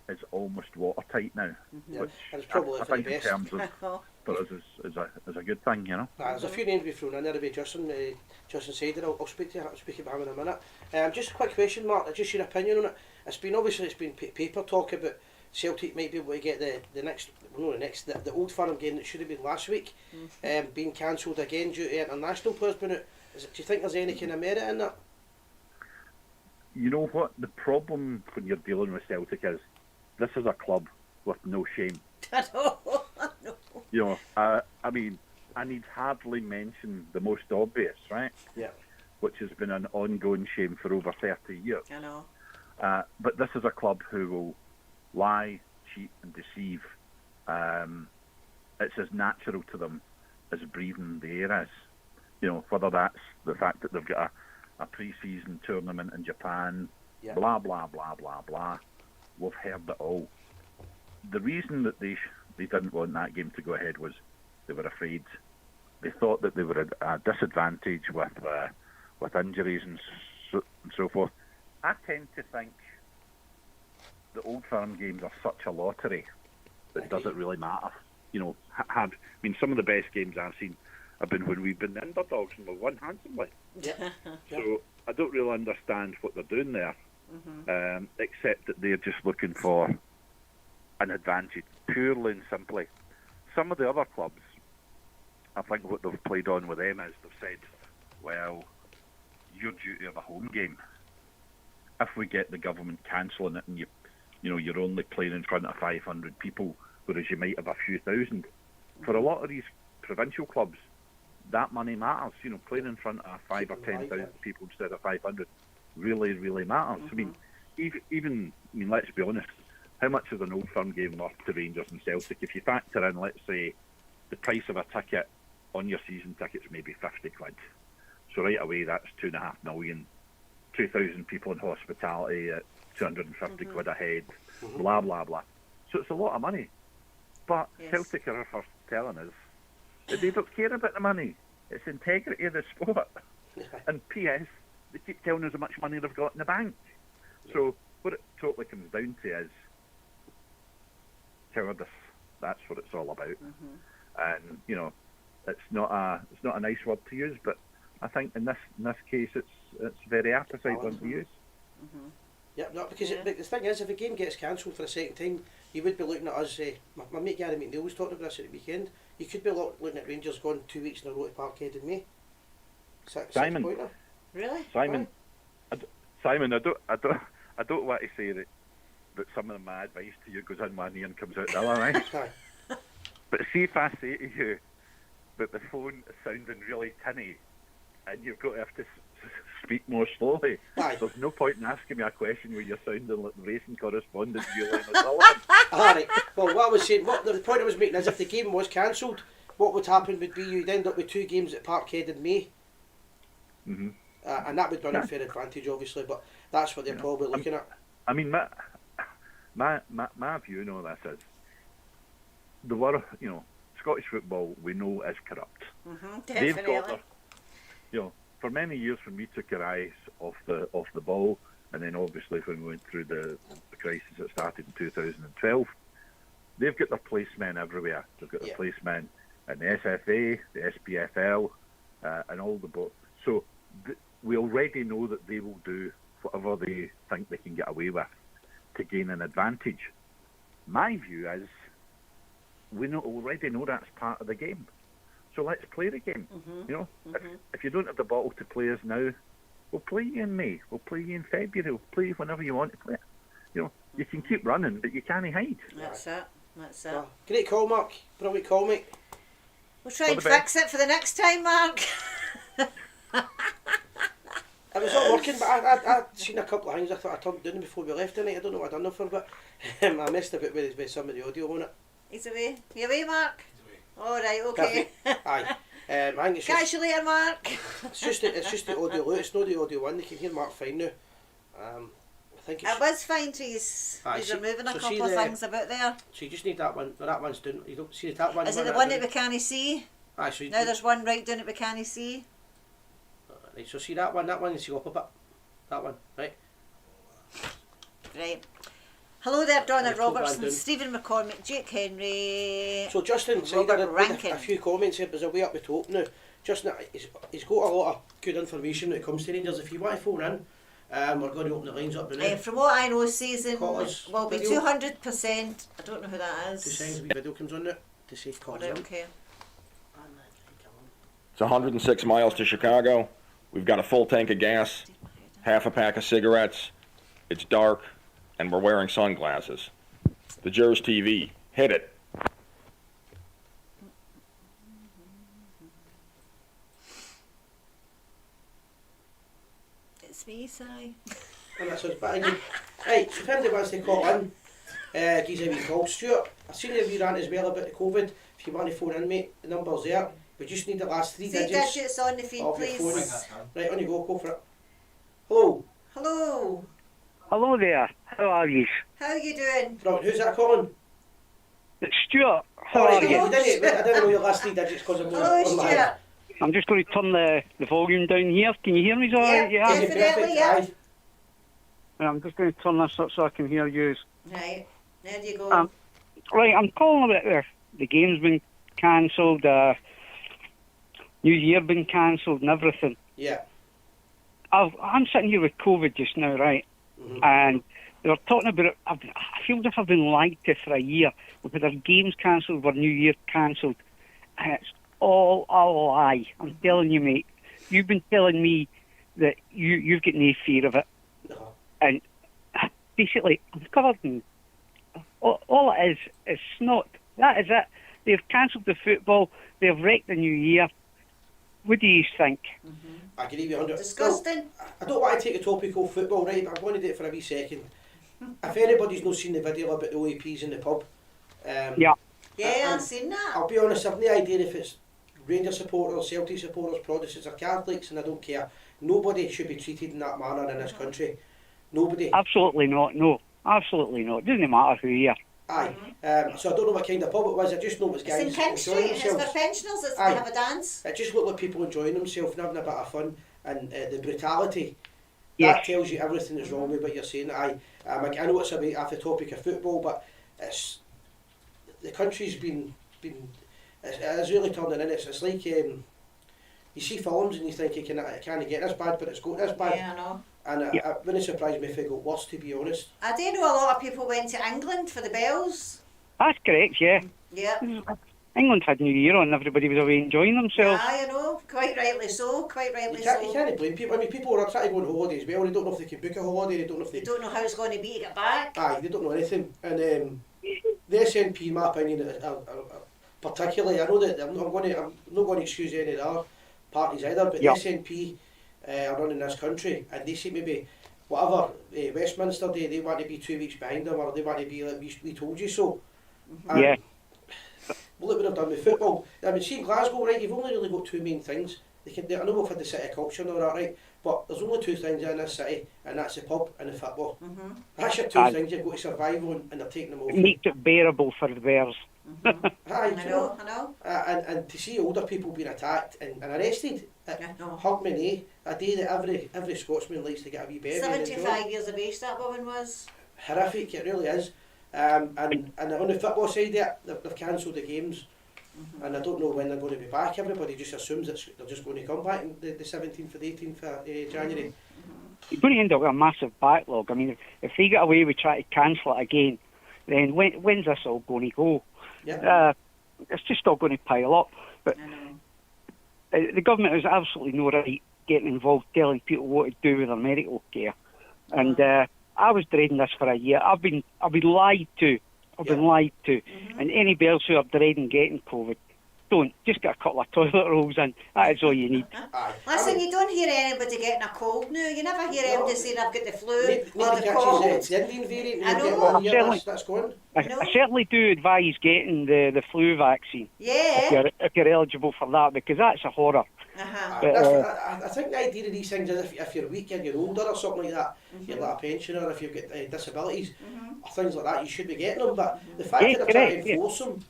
is almost watertight now, which I think in terms of for us is a good thing, There's a few names we've thrown in there about Justin Seider. I'll speak about him in a minute. Just a quick question, Mark, just your opinion on it. It's been paper talk about Celtic might be able to get the Old Firm game that should have been last week, being cancelled again due to international players being out. Do you think there's any kind of merit in that? You know what? The problem when you're dealing with Celtic is this is a club with no shame. I know. I mean, I need hardly mention the most obvious, right? Yeah. Which has been an ongoing shame for over 30 years. I know. But this is a club who will lie, cheat and deceive. It's as natural to them as breathing the air is. Whether that's the fact that they've got a pre-season tournament in Japan, blah, blah, blah, blah, blah. We've heard it all. The reason that they didn't want that game to go ahead was they were afraid. They thought that they were at a disadvantage with injuries and so forth. I tend to think the Old Firm games are such a lottery that does it really matter. Some of the best games I've seen have been when we've been the underdogs and we've won handsomely. So I don't really understand what they're doing there, except that they're just looking for an advantage, purely and simply. Some of the other clubs, I think what they've played on with them is they've said, well, you're due to have a home game. If we get the government cancelling it and you're only playing in front of 500 people, whereas you might have a few thousand. For a lot of these provincial clubs, that money matters. Playing in front of 5 or 10,000 people instead of 500 really, really matters. I mean, even let's be honest, how much is an Old Firm game worth to Rangers and Celtic? If you factor in, let's say, the price of a ticket on your season tickets, maybe 50 quid. So right away, that's 2.5 million. 2,000 people in hospitality at 250 quid a head, blah, blah, blah. So it's a lot of money. But Celtic are first telling us that they don't care about the money. It's the integrity of the sport. And P.S., they keep telling us how much money they've got in the bank. So what it totally comes down to is cowardice. That's what it's all about. And it's not a nice word to use, but I think in this case it's very apposite one to use. Yeah, no, because the thing is, if a game gets cancelled for a second time, you would be looking at us. My mate Gary McNeil was talking about this at the weekend. You could be looking at Rangers going 2 weeks in a row to Parkhead in May. Simon. 6 pointer. Really? Simon, Simon, I don't want to say that some of my advice to you goes in one ear and comes out the other, right? Aye. But see if I say to you that the phone is sounding really tinny and you've got to have to speak more slowly, Aye. there's no point in asking me a question where you're sounding like the racing correspondent you Leonard Sullivan. Alright, well what I was saying, the point I was making is if the game was cancelled, what would happen would be you'd end up with 2 games at Parkhead in May. Mm-hmm. And that would be an unfair advantage obviously, but that's what they're probably looking at. I mean, my view on all this is the world, Scottish football we know is corrupt. They've got their, for many years when we took our eyes off the ball, and then obviously when we went through the crisis that started in 2012, they've got their policemen everywhere. They've got their policemen in the SFA, the SPFL, and all the boards. So we already know that they will do whatever they think they can get away with to gain an advantage. My view is we already know that's part of the game. So let's play the game. If you don't have the bottle to play us now, we'll play you in May. We'll play you in February. We'll play you whenever you want to play it. You can keep running, but you can't hide. That's it. Well, great call, Mark. Brilliant call, mate. We'll try and fix it for the next time, Mark. It was not working, but I'd seen a couple of things I thought I turned down before we left tonight. I don't know what I'd done for, but I messed about with some of the audio on it. He's away. You away, Mark? He's away. All right, okay. Aye. I think it's catch you later, Mark. It's just the audio. It's not the audio one. They can hear Mark fine now. I think it was fine to he's removing a couple of things about there. So you just need that one. That one's down. You don't see that one. Is it the one that we can't see? Aye. So now there's one right down that we can't see. Right. So see that one. That one needs to go up a bit. That one. Right. Right. Hello there, Donna Robertson, Stephen McCormick, Jake Henry. So Justin said a few comments here, but there's a way up the top now. Justin, he's got a lot of good information when it comes to Rangers. If you want to phone in, we're going to open the lines up now. From what I know, season will be 200%. I don't know who that is. 2 seconds, a wee video comes on now to say call in. Okay. It's 106 miles to Chicago. We've got a full tank of gas, half a pack of cigarettes. It's dark, and we're wearing sunglasses. The Gers TV. Hit it. It's me, Si. And that's us banging. Right, so if anybody wants to call in, give us a wee call. Stuart, I've seen a wee rant as well about the COVID. If you want to phone in, mate, the number's there. We just need the last 3 digits. 3 digits on the feed, please. Right, on you go for it. Hello. Hello. Hello there. How are you? How are you doing? Who's that calling? It's Stuart. How are you? I didn't know your last 3 digits because I'm Hello, Stuart. I'm just going to turn the volume down here. Can you hear me? Yeah, definitely, yeah. I'm just going to turn this up so I can hear you. Right, there you go. Right, I'm calling about the game's been cancelled, New Year been cancelled and everything. Yeah. I'm sitting here with COVID just now, right? And they were talking about it. I feel as if I've been lied to for a year. We've had our games cancelled, our New Year cancelled. And it's all a lie. I'm telling you, mate. You've been telling me that you've got no fear of it. No. And basically, I'm covered in... All it is snot. That is it. They've cancelled the football. They've wrecked the New Year. What do you think? I can give you 100. Disgusting. Well, I don't want to take a topic off football, right? But I'm going to do it for a wee second. If anybody's not seen the video about the OAPs in the pub, yeah, I've seen that. I'll be honest, I've no idea if it's Rangers supporters, Celtic supporters, Protestants or Catholics, and I don't care. Nobody should be treated in that manner in this country. Nobody. Absolutely not. No, absolutely not. It doesn't matter who you are. Aye. So I don't know what kind of pub it was. I just know it was guys it's in King Street. It's for pensioners. They have a dance. It just looked like people enjoying themselves and having a bit of fun. And the brutality, yes, that tells you everything that's wrong with what you're saying. I know it's about off the topic of football, but it's the country's been it's really turning in. It's like you see films and you think it can't get this bad, but it's got this bad. Yeah, I know. And it wouldn't surprise me if it got worse, to be honest. I do know a lot of people went to England for the bells. That's correct, yeah. Yeah. England had New Year on, everybody was away enjoying themselves. I know, quite rightly so, quite You rightly can't, you so. can't blame people. I mean, people are trying to go on holiday as well. They don't know if they can book a holiday. They don't know if They they. don't know how it's going to be to get back. Aye, they don't know anything. And the SNP, in my opinion, particularly, I know that I'm not going to excuse any of the other parties either, but Yep. the SNP are running this country, and they seem to be whatever Westminster do. They want to be 2 weeks behind them, or they want to be like we told you so. And Yeah. well, look what they've done with football. I mean, see, Glasgow, right, you've only really got two main things. I know we've had the city culture and all that, right, but there's only two things in this city, and that's the pub and the football. That's your two Aye. things you've got to survive on, and they're taking them It over. makes it bearable for the Bears. Aye, I do you know, I know. and to see older people being attacked and arrested, I know. Hogmanay, a day that every Scotsman likes to get a wee baby. 75 years of age that woman was. Horrific, it really is. And on the football side there, they've cancelled the games. And I don't know when they're going to be back. Everybody just assumes that they're just going to come back on the 17th or the 18th of January. You're going to end up with a massive backlog. I mean, if they get away with trying to cancel it again, then when's this all going to go? Yeah. It's just all going to pile up. But I know. the government has absolutely no right getting involved, telling people what to do with their medical care. And I was dreading this for a year. I've been lied to. I've been lied to. And any Bears who are dreading getting COVID, don't. Just get a couple of toilet rolls in. That is all you need. Aye. Listen, you don't hear anybody getting a cold now. You never hear anybody saying I've got the flu or Nobody the cold. catches the Indian variant I and you get know. 1 year, Certainly. that's gone. I certainly do advise getting the flu vaccine Yeah. if you're eligible for that, because that's a horror. Uh-huh. I think the idea of these things is if you're weak and you're older or something like that, you're like a pensioner, if you've got disabilities or things like that, you should be getting them. But the fact Yeah, that they're trying correct, to enforce them,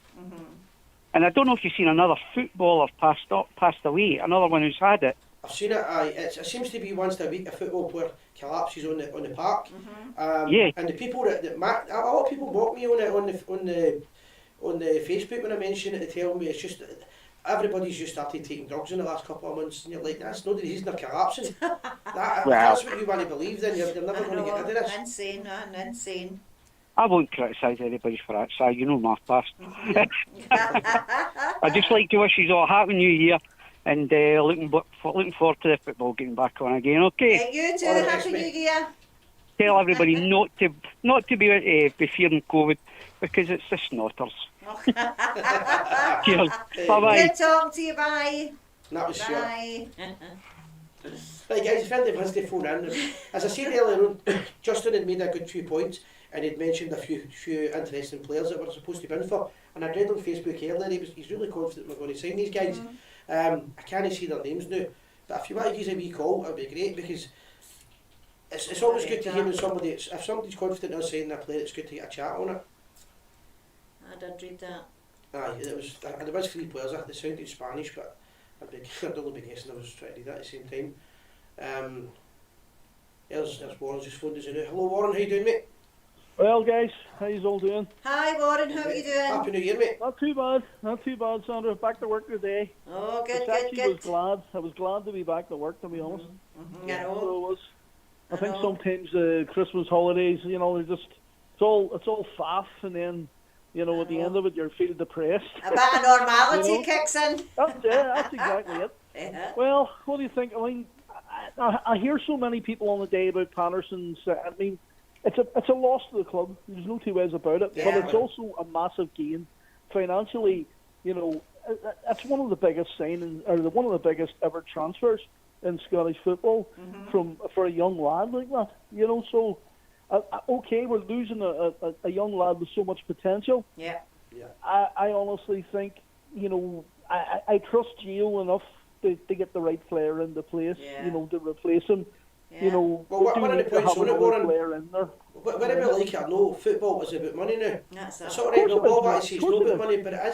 And I don't know if you've seen another footballer passed away, another one who's had it. I've seen it. It seems to be once a week a football player collapses on the park. Yeah. And the people that mock, a lot of people mock me on it on the Facebook when I mention it. They tell me it's just everybody's just started taking drugs in the last couple of months, and you're like, that's not the reason they're collapsing. If that's what you want to believe, then you're never going to get rid of this. Insane, insane. I won't criticise anybody for that, Si. You know my past. I just like to wish you all a happy new year, and looking forward to the football getting back on again. Okay. You too, All right, Happy New mate. Year. Tell everybody not to be fearing COVID, because it's the snotters. Cheers. Bye bye. Good talking to you, bye. That was sure. Bye. Right guys, if anybody wants to phone in, as I said earlier on, Justin had made a good few points and he'd mentioned a few interesting players that were supposed to be in for, and I read on Facebook earlier he's really confident we're going to sign these guys. I can't see their names now, but if you want to use a wee call, it would be great, because it's always good to hear when somebody, if somebody's confident in signing a player, it's good to get a chat on it. I did read that. Aye, there was 3 players, they sounded Spanish, but I'd only be guessing I was trying to do that at the same time. There's Warren just phoned us in now. Hello Warren, how you doing, mate? Well, guys, how you all doing? Hi Warren, how are you doing? Happy New Year, mate. Not too bad, Sandra. Back to work today. Oh, good, I good. was glad to be back to work, to be honest. I know. So it was. I think know. sometimes the Christmas holidays, they're just it's all faff, and then at the end of it, you're feeling depressed. A bit of normality kicks in. That's exactly it. Yeah. Well, what do you think? I mean, I hear so many people on the day about Patterson's. I mean, it's a loss to the club. There's no two ways about it. Yeah. But it's also a massive gain financially. It's one of the biggest signings, or one of the biggest ever transfers in Scottish football for a young lad like that. So okay, we're losing a young lad with so much potential. Yeah. I honestly think I trust Gio enough to get the right player into place. Yeah. To replace him. Yeah. Well, what are the points on it, Warren? Player in there. Whatever you like it or no, football is about money now. That's It's it. alright, Of course no, it is, all mate. that is Of course not it about is. money, but it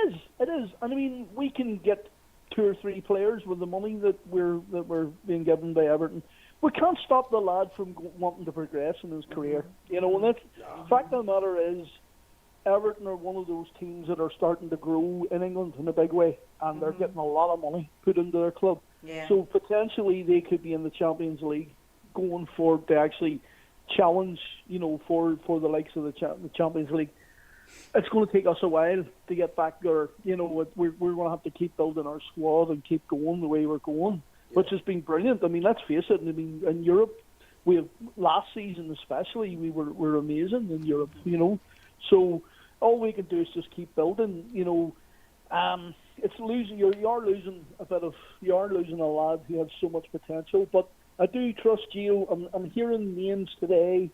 is. It is. And I mean, we can get 2 or 3 players with the money that we're being given by Everton. We can't stop the lad from wanting to progress in his career. And that's the fact of the matter is, Everton are one of those teams that are starting to grow in England in a big way, and they're getting a lot of money put into their club. Yeah. So potentially they could be in the Champions League going forward to actually challenge, for the likes of the Champions League. it's going to take us a while to get back there. You know, we're going to have to keep building our squad and keep going the way we're going, which has been brilliant. I mean, let's face it. I mean, in Europe, last season especially, we were amazing in Europe. You know, so all we can do is just keep building. You know, it's losing. You are losing a lad who has so much potential. But I do trust Gio. I'm hearing names today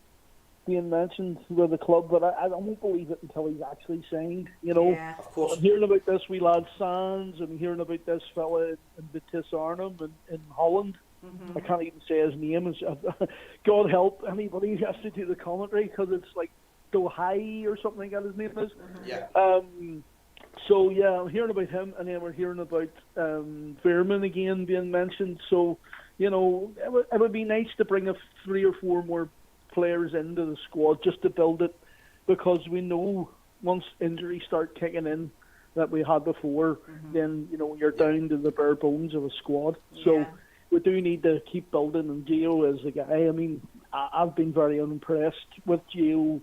being mentioned with the club, but I won't believe it until he's actually signed. You know, Of course. I'm hearing about this wee lad Sands. I'm hearing about this fella in Vitesse Arnhem in Holland. I can't even say his name. God help anybody who has to do the commentary, because it's like Dohai or something like that his name is. Yeah. So yeah, I'm hearing about him, and then we're hearing about Veerman again being mentioned. So, you know, it would be nice to bring 3 or 4 more players into the squad just to build it, because we know once injuries start kicking in that we had before, then, you know, you're down to the bare bones of a squad. So we do need to keep building, and Gio is the guy. I mean, I've been very impressed with Gio,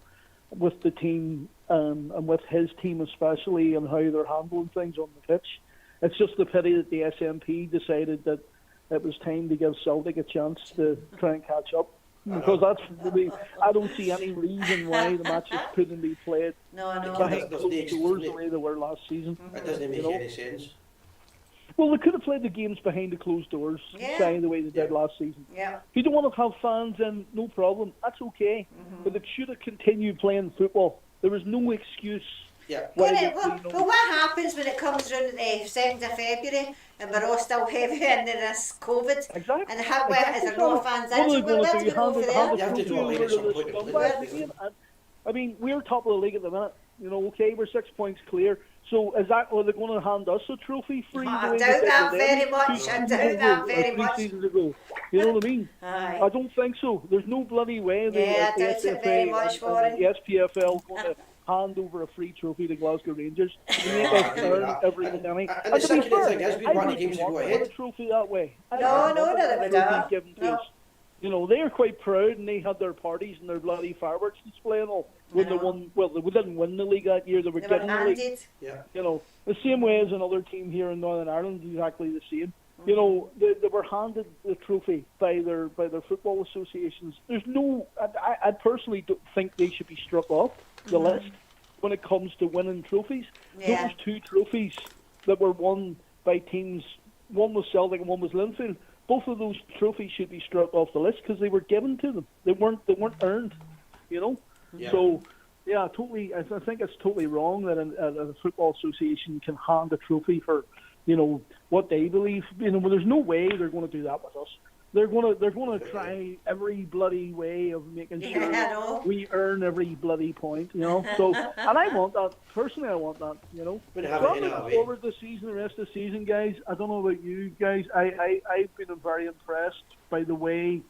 with the team, and with his team especially, and how they're handling things on the pitch. It's just a pity that the SNP decided that it was time to give Celtic a chance to try and catch up. Because I don't see any reason why the matches couldn't be played behind closed doors the way they were last season. It doesn't make any sense. Well, they could have played the games behind the closed doors, the way they did last season. Yeah. If you don't want to have fans in, no problem. That's okay. But they should have continued playing football. There was no excuse. Yeah. Well, what happens when it comes around the 2nd of February and we're all still heavy into this COVID? Exactly. And is there no fans in? So where do we go for there? You have to draw a line at some point to play. I mean, we're top of the league at the minute. You know, okay, we're 6 points clear. So are they going to hand us a trophy free? I doubt that very much. I doubt that very much. 3 seasons ago. You know what I mean? Aye. I don't think so. There's no bloody way I doubt it very much for the SPFL going to hand over a free trophy to Glasgow Rangers. You make us earn every penny. And the second thing is, we want the games to go ahead. A trophy that way. No, that would not. No. You know, they are quite proud, and they had their parties and their bloody fireworks display and all. When they won, well, they didn't win the league that year. They were getting the league. Yeah. You know, the same way as another team here in Northern Ireland, exactly the same. You know, they were handed the trophy by their football associations. There's no, I personally don't think they should be struck off the list when it comes to winning trophies. Yeah. Those 2 trophies that were won by teams, one was Celtic and one was Linfield. Both of those trophies should be struck off the list because they were given to them. They weren't earned. You know. Yeah. So, yeah, totally. I think it's totally wrong that a football association can hand a trophy for, you know, what they believe. You know, there's no way they're going to do that with us. They're going to try every bloody way of making sure we earn every bloody point. You know. So, and I want that personally. I want that. You know. We So have I'm it looking forward to the rest of the season, guys. I don't know about you guys. I've been very impressed by the way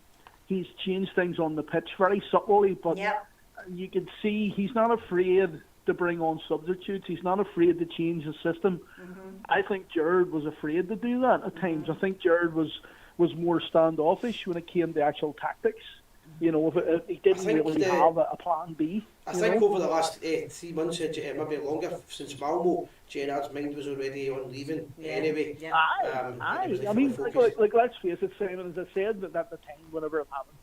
he's changed things on the pitch, very subtly, but. Yep. You can see he's not afraid to bring on substitutes. He's not afraid to change the system. I think Jared was afraid to do that at times. I think Jared was more standoffish when it came to actual tactics. You know, if he didn't really have a plan B. I think over the last 3 months, maybe longer, since Malmo, Gerard's mind was already on leaving anyway. Yeah. Aye. I mean, like let's face it, Simon, as I said at the time, whenever it happened,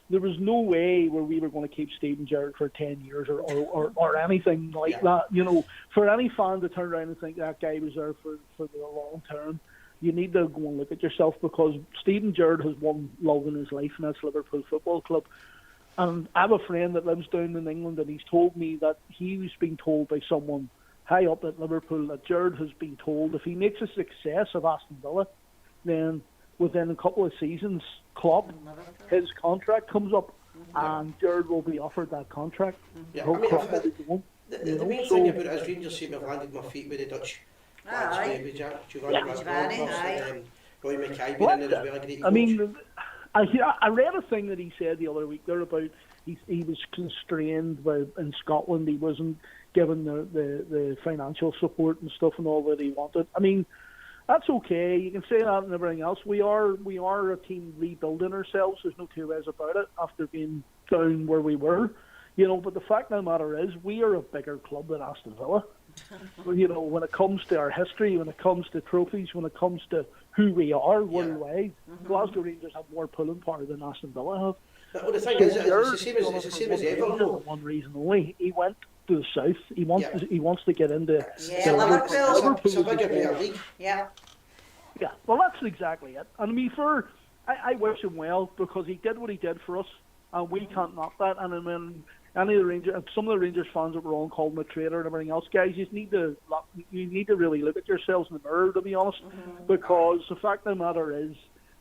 there was no way where we were going to keep Stephen Gerrard for 10 years or anything like that. You know, for any fan to turn around and think that guy was there for the long term, you need to go and look at yourself, because Stephen Gerrard has one love in his life, and that's Liverpool Football Club. And I have a friend that lives down in England, and he's told me that he was being told by someone high up at Liverpool that Gerrard has been told if he makes a success of Aston Villa, then within a couple of seasons, Klopp, his contract comes up, and Gerrard will be offered that contract. Yeah. I mean, the main thing about it is Rangers seem to have landed my feet with the Dutch. Giovanni, Roy Mackay being in there as well, a great coach. I mean, I read a thing that he said the other week there about he was constrained in Scotland. He wasn't given the financial support and stuff and all that he wanted. I mean, that's okay. You can say that and everything else. We are a team rebuilding ourselves. There's no two ways about it. After being down where we were, But the fact of the matter is, we are a bigger club than Aston Villa. When it comes to our history, when it comes to trophies, when it comes to who we are worldwide, Glasgow Rangers have more pulling power than Aston Villa have. Well, the thing is, it's the same as Everton. For one reason only. He went to the south. He wants to get into Liverpool. It's a bigger, better league. Yeah. Yeah, well, that's exactly it. And I mean, I wish him well, because he did what he did for us, and we can't knock that. And I mean, some of the Rangers fans that were on called him a traitor and everything else, guys, you need to really look at yourselves in the mirror, to be honest, because the fact of the matter is,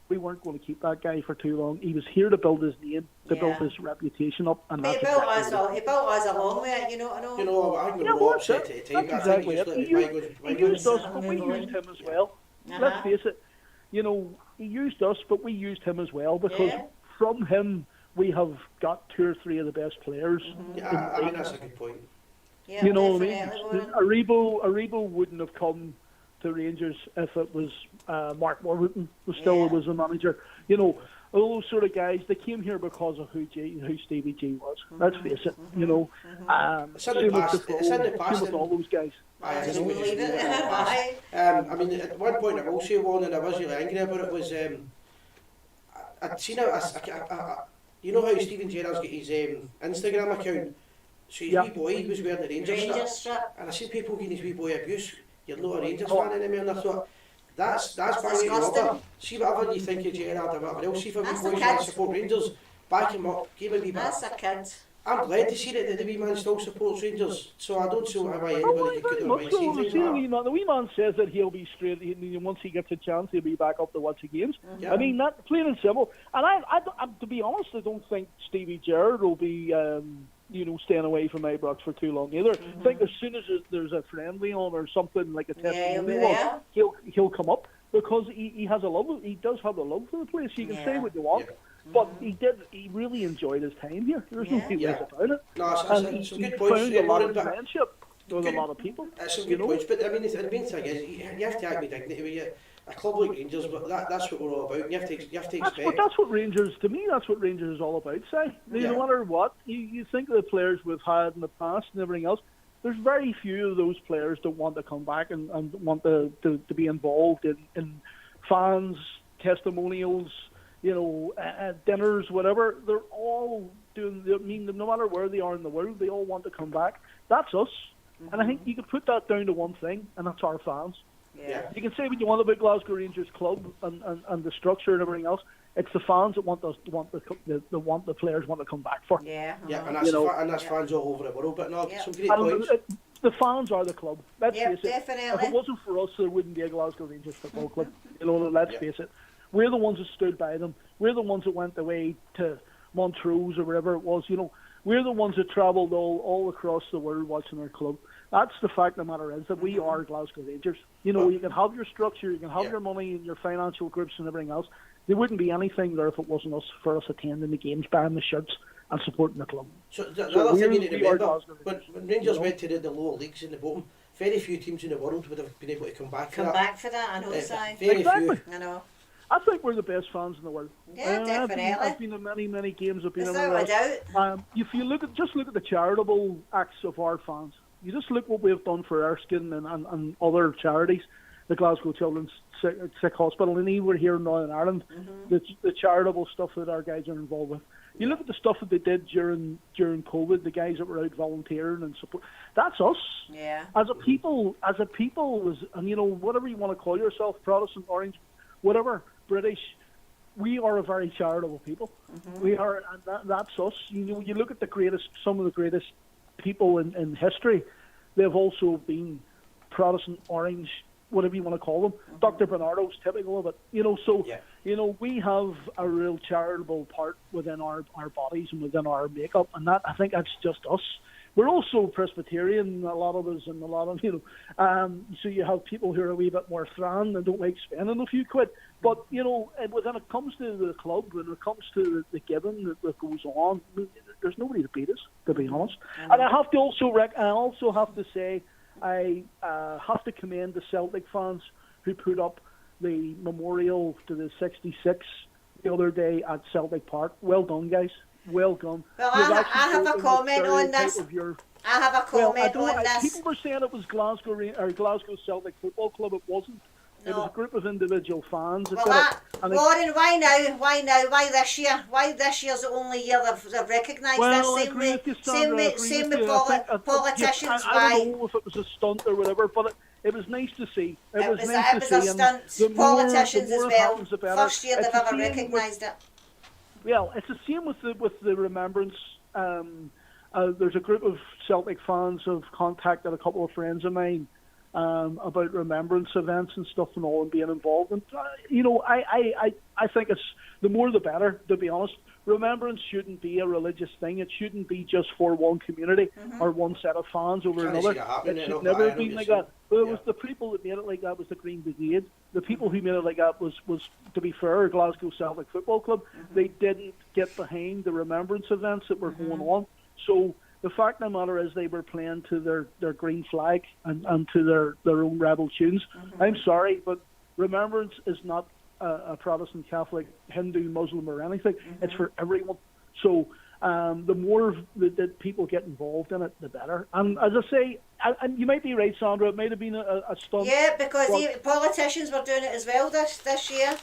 we weren't going to keep that guy for too long. He was here to build his name, to build his reputation up, and he built us along with it, I know. I think we were all upset at the time. That's exactly it. He used us, but we used him as well. Let's face it. He used us, but we used him as well, because from him we have got 2 or 3 of the best players. Yeah, I mean, that's a good point. Yeah, what I mean? Aribo wouldn't have come to Rangers if it was Mark Warburton was the manager. All those sort of guys, they came here because of who Stevie G was. Let's face it. It's in the past. With all those guys. I mean, at one point I will say one, and I was really angry about it, was I'd seen how Stephen Gerrard's got his Instagram account. So his wee boy was wearing the Rangers strap, and I seen people giving his wee boy abuse. You're not a Rangers fan anymore, and I thought, that's banging over. See whatever you think of Gerrard or whatever else, see if a wee boy's going to support Rangers, back him up, give him a wee bit. That's a kid. I'm glad to see that the wee man still supports Rangers, so I don't see why anybody could do it. The wee man says that he'll be straight, once he gets a chance, he'll be back up to watch the games. I mean, that plain and simple. And I to be honest, I don't think Stevie Gerrard will be staying away from Ibrox for too long either. I think as soon as there's a friendly on or something like a testimonial on, he'll come up, because he has he does have a love for the place. You can say what you want. But he really enjoyed his time here. There's no two ways about it. No, and some good points. Found a lot of friendship with a lot of people. Some good points, but I mean, the main thing is, you have to act with dignity with a club like Rangers, but that's what we're all about. You have to expect. That's what Rangers, to me, that's what Rangers is all about, No matter what, you think of the players we've had in the past and everything else, there's very few of those players that want to come back and want to be involved in fans, testimonials, dinners, whatever. They're all doing, no matter where they are in the world, they all want to come back. That's us. And I think you could put that down to one thing, and that's our fans. Yeah. You can say what you want about Glasgow Rangers club and the structure and everything else. It's the fans that want the players want to come back for. Yeah. Yeah, and that's fans all over the world. But no, some great points. The fans are the club. Let's face it. Definitely. If it wasn't for us, there wouldn't be a Glasgow Rangers football club. Let's face it. We're the ones that stood by them. We're the ones that went away to Montrose or wherever it was. We're the ones that travelled all across the world watching our club. That's the fact of the matter, is that we are Glasgow Rangers. You can have your structure, you can have your money and your financial groups and everything else. There wouldn't be anything there if it wasn't for us attending the games, buying the shirts and supporting the club. So the other thing you need to remember, when Rangers went to the lower leagues in the bottom, very few teams in the world would have been able to come back for that. I know, very exactly. few. I know. I think we're the best fans in the world. Yeah, definitely. I've been in many games. I've been without a doubt. If you look at the charitable acts of our fans, you just look what we've done for Erskine and other charities, the Glasgow Children's Sick Hospital, and even here in Northern Ireland, the charitable stuff that our guys are involved with. You look at the stuff that they did during COVID, the guys that were out volunteering and support. That's us. Yeah. As a people, and whatever you want to call yourself, Protestant, Orange, whatever, British, we are a very charitable people. We are, and that's us. You look at some of the greatest people in history. They've also been Protestant, Orange, whatever you want to call them. Dr. Bernardo's typical of it. We have a real charitable part within our bodies and within our makeup, and I think that's just us. We're also Presbyterian, a lot of us, and a lot of, so you have people who are a wee bit more thran and don't like spending a few quid. But, when it comes to the club, when it comes to the giving that goes on, there's nobody to beat us, to be honest. And I have to also have to say, I have to commend the Celtic fans who put up the memorial to the 66 the other day at Celtic Park. Well done, guys. well done. Well, You've I actually have a broken the comment on stereotype this. of your- I have a Well, comment on this. people were saying it was Glasgow Celtic Football Club. It wasn't. It was No. a group of individual fans that Well, did it. And Warren, why now? Why now? Why this year? Why this year's the only year they've recognised well, I this? agree with you, Sandra. I agree Same with with you. I think- politicians. I Why? don't know if it was a stunt or whatever, but it was nice to see. It was nice It to was a see. stunt. And the more Politicians it as well. happens, the better. First year It's they've the ever same with- recognised it. Well, it's the same with the remembrance. There's a group of Celtic fans who have contacted a couple of friends of mine about remembrance events and stuff and all, and being involved. And I think it's the more the better. To be honest, remembrance shouldn't be a religious thing. It shouldn't be just for one community or one set of fans over Can't see another. that happening, It you know, should never I have know been what like you're that. But it saying. was the people that made it like that was the Green Brigade. The people who made it like that was to be fair, Glasgow Celtic Football Club. They didn't get behind the remembrance events that were going on. So the fact of the matter is they were playing to their green flag and to their own rebel tunes. I'm sorry, but remembrance is not a Protestant, Catholic, Hindu, Muslim or anything. It's for everyone. So the more that people get involved in it, the better. And as I say, and you might be right, Sandra, it might have been a stunt. Yeah, because But- politicians were doing it as well this year.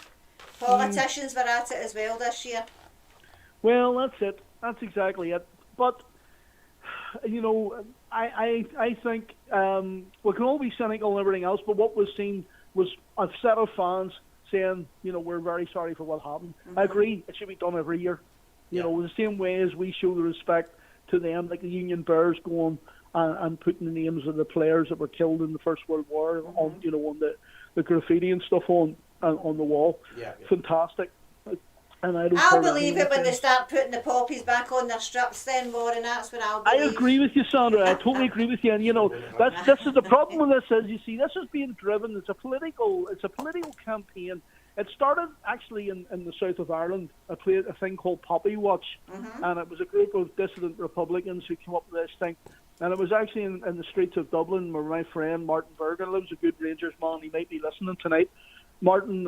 Politicians were at it as well this year. Well, that's it. That's exactly it. But I think we can all be cynical and everything else. But what was seen was a set of fans saying, we're very sorry for what happened. I agree. It should be done every year. The same way as we show the respect to them, like the Union Bears going and putting the names of the players that were killed in the First World War on, on the graffiti and stuff on the wall. Yeah. Fantastic. And I'll believe it when they start putting the poppies back on their straps then, Warren, that's when I'll I believe. agree with you, Sandra. I totally agree with you. And this is the problem with this is, you see, this is being driven. It's a political campaign. It started actually in the south of Ireland. I played a thing called Poppy Watch, and it was a group of dissident Republicans who came up with this thing. And it was actually in the streets of Dublin where my friend Martin Berger lives, a good Rangers man. He might be listening tonight. Martin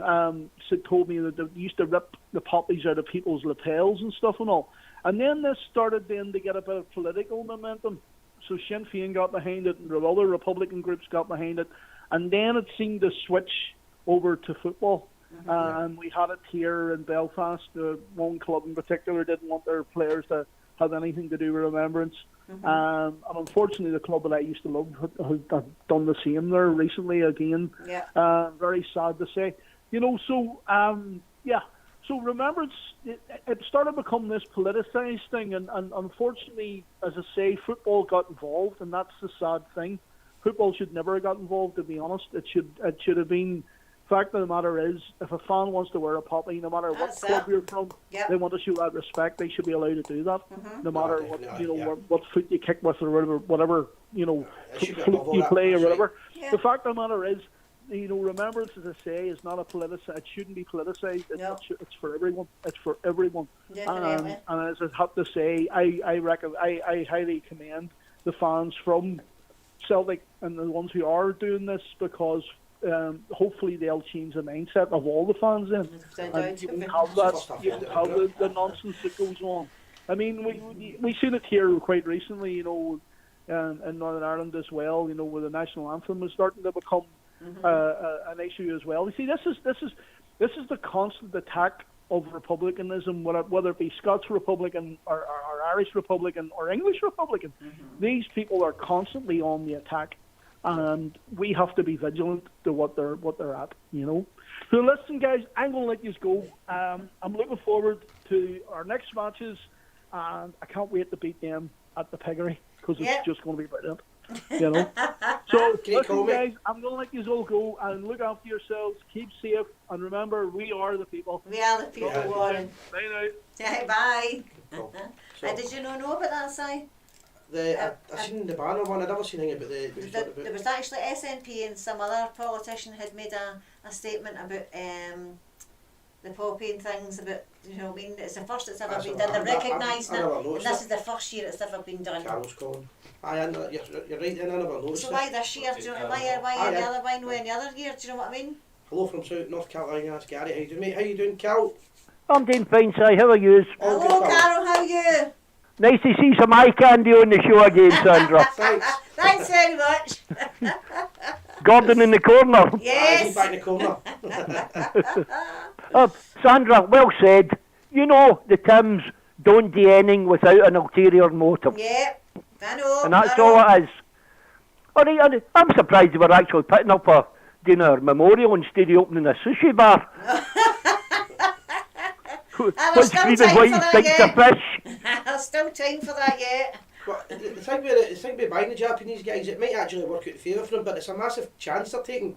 told me that they used to rip the poppies out of people's lapels and stuff and all. And then this started then to get a bit of political momentum. So Sinn Féin got behind it and the other Republican groups got behind it. And then it seemed to switch over to football. And we had it here in Belfast. One club in particular didn't want their players to have anything to do with remembrance. And unfortunately, the club that I used to love has done the same there recently again. Yeah. Very sad to say. So remembrance, it started to become this politicised thing. And unfortunately, as I say, football got involved, and that's the sad thing. Football should never have got involved, to be honest. It should have been. Fact of the matter is, if a fan wants to wear a poppy, no matter what club you're from, they want to show that respect. They should be allowed to do that, no matter what foot you kick with or whatever foot you play or whatever. Yeah. The fact of the matter is, remembrance, as I say, is not a politicized. It shouldn't be politicized. It's for everyone. It's for everyone. Definitely. And as I have to say, I highly commend the fans from Celtic and the ones who are doing this, because hopefully they'll change the mindset of all the fans then, and you won't have that. You won't have the nonsense that goes on. I mean, we seen it here quite recently, in Northern Ireland as well. Where the national anthem is starting to become an issue as well. You see, this is the constant attack of republicanism, whether it be Scots Republican or Irish Republican or English Republican. These people are constantly on the attack. And we have to be vigilant to what they're at, So listen, guys, I'm going to let you go. I'm looking forward to our next matches, and I can't wait to beat them at the Piggery, because it's just going to be brilliant, So listen, guys, I'm going to let you all go, and look after yourselves, keep safe, and remember, we are the people. We are the people, Warren. Bye now. Bye. So, Did you know about that, Si? I seen the banner one. I never seen anything about There was actually SNP and some other politician had made a statement about the poppy and things about, it's the first it's ever been done. They're recognising it, and this is the first year it's ever been done. Carol's calling. You're right, then I never noticed. So why this year? Do you know why any other year? Do you know what I mean? Hello from North Carolina. That's Gary. How you doing, mate? How you doing, Cal? I'm doing fine, Si. How are you? All Hello, good, pal. Carol, how are you? Nice to see some eye candy on the show again, Sandra. Thanks. Thanks very much. Gordon in the corner. He's Yes. back in the corner. Sandra, well said. You know, the Tims don't do anything without an ulterior motive. Yep. I know. And that's I know. all it is. All right, I'm surprised they were actually putting up a dinner memorial instead of opening a sushi bar. there's still green and time white for that sticks of yet. fish. There's still time for that yet. But the thing with buying the Japanese guys, it might actually work out in favour for them, but it's a massive chance they're taking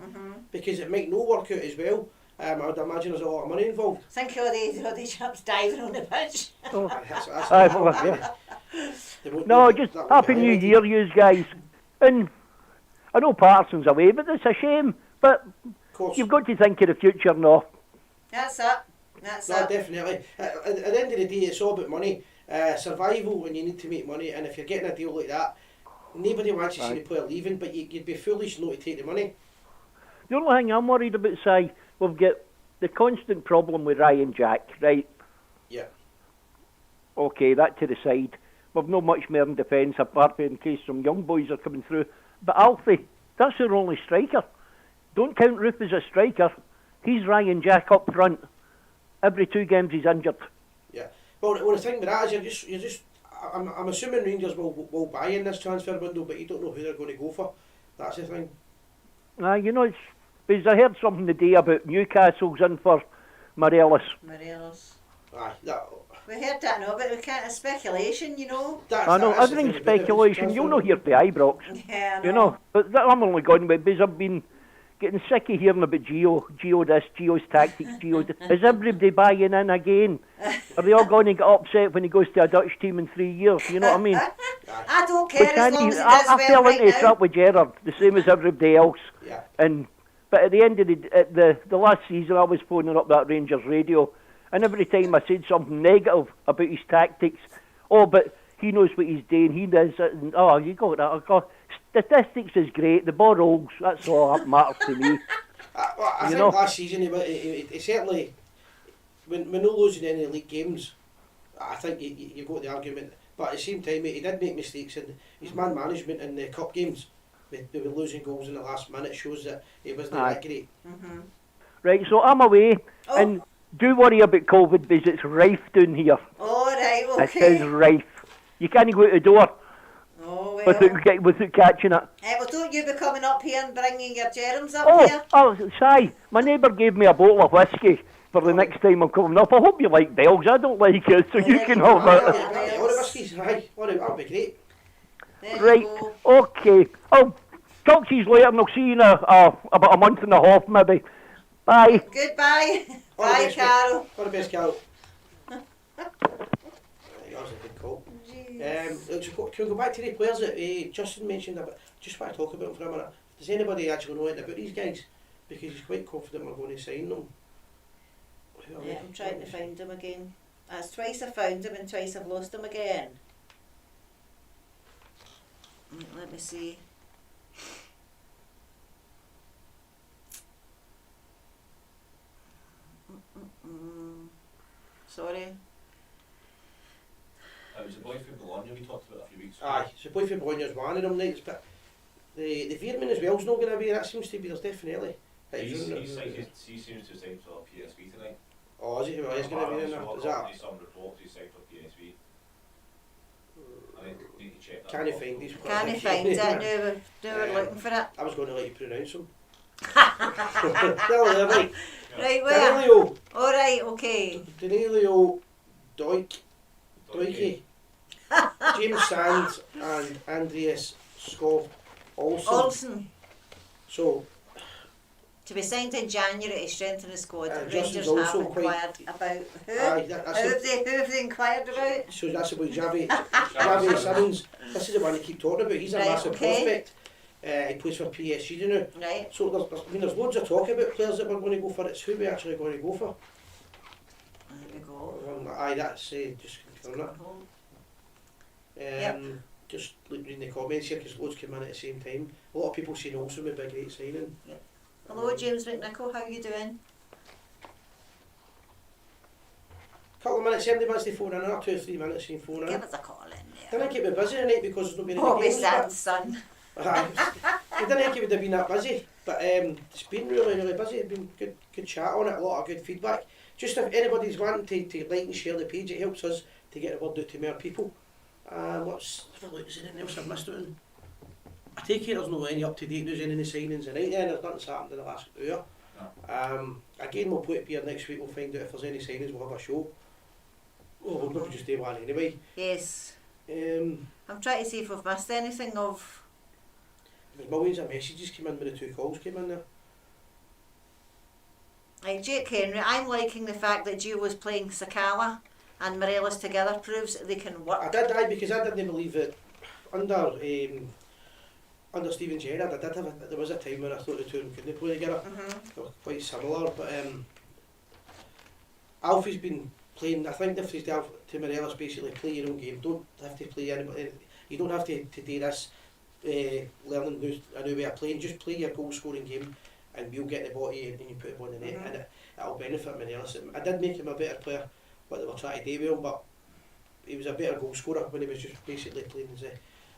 because it might not work out as well. I would imagine there's a lot of money involved. Think all these chaps diving on the pitch. Oh. That's Aye, well, yeah. they won't No, do just that Happy won't New be Year, yous guys. And I know Parsons away, but it's a shame. But Of course. you've got to think of the future now. That's it. That's No, it. definitely. At the end of the day, it's all about money. Survival when you need to make money, and if you're getting a deal like that, nobody wants to see the player leaving, but you'd be foolish not to take the money. The only thing I'm worried about, Si, we've got the constant problem with Ryan Jack, right? Yeah. Okay, that to the side. We've not much more in defence apart from in case some young boys are coming through. But Alfie, that's their only striker. Don't count Roof as a striker. He's Ryan Jack up front. Every 2 games he's injured. Yeah. Well, the thing with that is you're just. I'm assuming Rangers will buy in this transfer window, but you don't know who they're going to go for. That's the thing. You know, it's because I heard something today about Newcastle's in for Morelos. Morelos. Aye. We heard that now, but we can't. It's speculation, you know. I know, that's the everything's thing about it, it's speculation. You'll not hear the Ibrox. Yeah, I know. You know, but I'm only going with because I've been getting sick of hearing about Gio this, Gio's tactics, Is everybody buying in again? Are they all going to get upset when he goes to a Dutch team in 3 years? You know what I mean? I don't care as long as he does I well fell right into a now. trap with Gerrard, the same as everybody else. Yeah. But at the end of the last season, I was phoning up that Rangers radio, and every time I said something negative about his tactics, but he knows what he's doing, he does it, and you got that. Statistics is great, the ball rolls, that's all that matters to me. I think last season he certainly, when we're not losing any league games, I think you got the argument. But at the same time, he did make mistakes in his man management in the cup games. They were losing goals in the last minute, shows that he wasn't that great. Mm-hmm. Right, so I'm away, and do worry about COVID because it's rife down here. All right, okay. It is rife. You can't go out the door Oh, well. without catching it. Well, don't you be coming up here and bringing your germs up here? Si, my neighbour gave me a bottle of whiskey for the next time I'm coming up. I hope you like Bells. I don't like it, so you can have it. All the whiskies, aye. That'll be great. There Right, you okay. I'll talk to you later and I'll see you in about a month and a half maybe. Bye. go. Goodbye. All the Bye, best, Carol. All the best, Carol. That was a good call. Can we go back to the players that Justin mentioned? Just want to talk about them for a minute. Does anybody actually know anything about these guys? Because he's quite confident we're going to sign them. Yeah, I'm trying to find him again. That's twice I found him and twice I've lost him again. Let me see. Sorry. It was a boy from Bologna we talked about a few weeks ago. Aye, so boy from Bologna's one of them nights, but the Veerman as well's not going to be. That seems to be there's definitely. He seems to have signed for PSV tonight. Oh, is he? Well, he's going to be in there. Is that? Some reports he signed for PSV. I need to check that. Can you find these? Can you find it? They were looking for it. I was going to let you pronounce them. Right. Right, where? Danilo. Alright, okay. Danilo, Doike, James Sands and Andreas Skov Olsen. So, to be signed in January to strengthen the squad, the Justin's Rangers have also inquired about who? that's Who have they inquired about? So that's about Javi Simmons. This is the one you keep talking about. He's a massive prospect. He plays for PSG, you know. Right. So there's loads of talk about players that we're going to go for. It's who we're actually going to go for. There we go. Aye, that's just confirm that. Just reading the comments here because loads came in at the same time. A lot of people saying also would be a great signing. Yep. Hello, James McNichol. How are you doing? couple of minutes, somebody wants to phone in, another 2 or 3 minutes, you can phone in. Give us a call in there. Didn't think it would be busy tonight because there's not been any Bobby games. Sands' son. I didn't think it would have been that busy, but it's been really, really busy. It's been good chat on it, a lot of good feedback. Just if anybody's wanting to like and share the page, it helps us to get the word out to more people. Is there anything else I've missed out on? I take it there's no any up-to-date news in any signings tonight then, there's nothing's happened in the last hour. Again, we'll put it here next week, we'll find out if there's any signings, we'll have a show. Oh, we'll probably just do one anyway. Yes. I'm trying to see if we've missed anything of... There's millions of messages came in when the 2 calls came in there. Like Jake Henry, I'm liking the fact that Gio was playing Sakala and Morelos together, proves that they can work. I did, because I didn't believe that under Steven Gerrard, there was a time when I thought the two of them couldn't play together. They were quite similar, but Alfie's been playing, I think if he's to Morelos, basically play your own game, don't have to play anybody, you don't have to do this learning a new way of playing, just play your goal scoring game and we'll get the ball to you and you put the ball in the net and it'll benefit Morelos. I did make him a better player, what they were trying to do with him, but he was a better goal scorer when he was just basically playing as a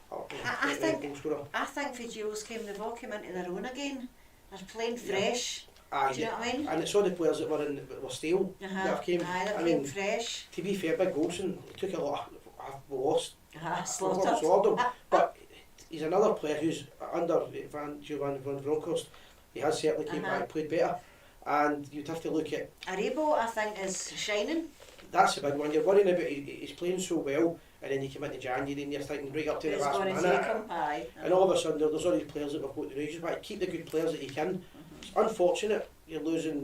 goal scorer. I think for Gio's game, they've all come into their own again. They're playing fresh. Do you know what I mean? And it's all the players that were stale that have came. I mean, fresh. To be fair, Big Golson took a lot. We lost. Slaughtered. Him. But he's another player who's under Giovanni van Bronckhorst. He has certainly came back and played better. And you'd have to look at... Aribo, I think, is shining. That's a big one. You're worrying about he's playing so well, and then you come into January and you're thinking right up to the last minute. And all of a sudden there's all these players that we've got to do. You just want to keep the good players that you can. It's unfortunate you're losing.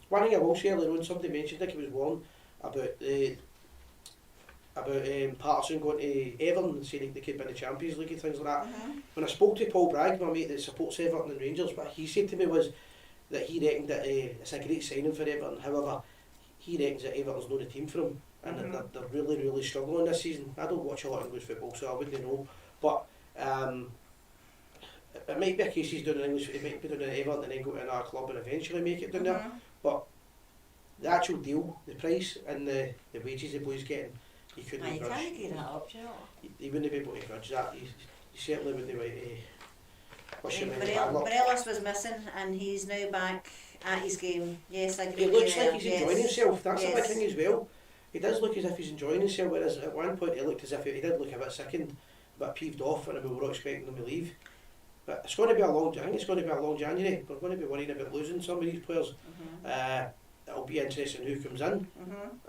One thing I will say earlier on, somebody mentioned, I think it was Warren, about Patterson going to Everton and saying they could win the Champions League and things like that. When I spoke to Paul Bragg, my mate that supports Everton and Rangers, what he said to me was that he reckoned that it's a great signing for Everton. However, he reckons that Everton's not the team for him, and that they're really, really struggling this season. I don't watch a lot of English football, so I wouldn't know. But it might be a case he's doing English. He might be doing Everton and then go to another club and eventually make it down there. But the actual deal, the price and the wages the boy's getting, he couldn't grudge. You can't get that up, you know. He wouldn't be able to grudge that. He certainly wouldn't be able to. Morelos was missing and he's now back at his game. Yes, I agree. He looks like he's enjoying himself. That's the big thing as well. He does look as if he's enjoying himself, whereas at one point he looked as if he did look a bit sickened, a bit peeved off, and we were all expecting him to leave. But it's going to be a long. I think it's going to be a long January. We're going to be worrying about losing some of these players. It'll be interesting who comes in.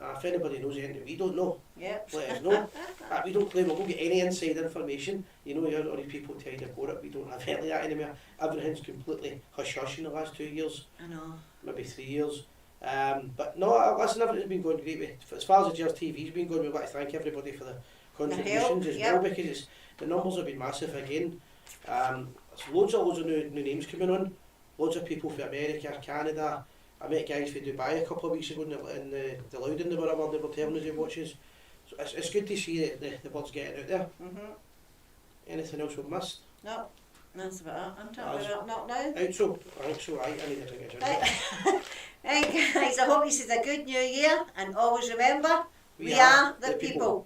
If anybody knows anything we don't know, let us know. We don't claim we'll get any inside information. You know, all these people tell you about it. We don't have any of that anymore. Everything's completely hush-hush in the last 2 years. I know. Maybe 3 years. But no, listen, everything's been going great. As far as the Gers TV's been going, we want to thank everybody for the contributions as well, because the numbers have been massive again. There's loads of new names coming on. Loads of people from America, Canada. I met guys from Dubai a couple of weeks ago in the Loudon, they were telling us they watches. So it's good to see that the word's getting out there. Anything else we've missed? No, that's about it. I'm talking about not now. I think so, I need to drink a drink. Right guys, I hope this is a good new year, and always remember, we are the people.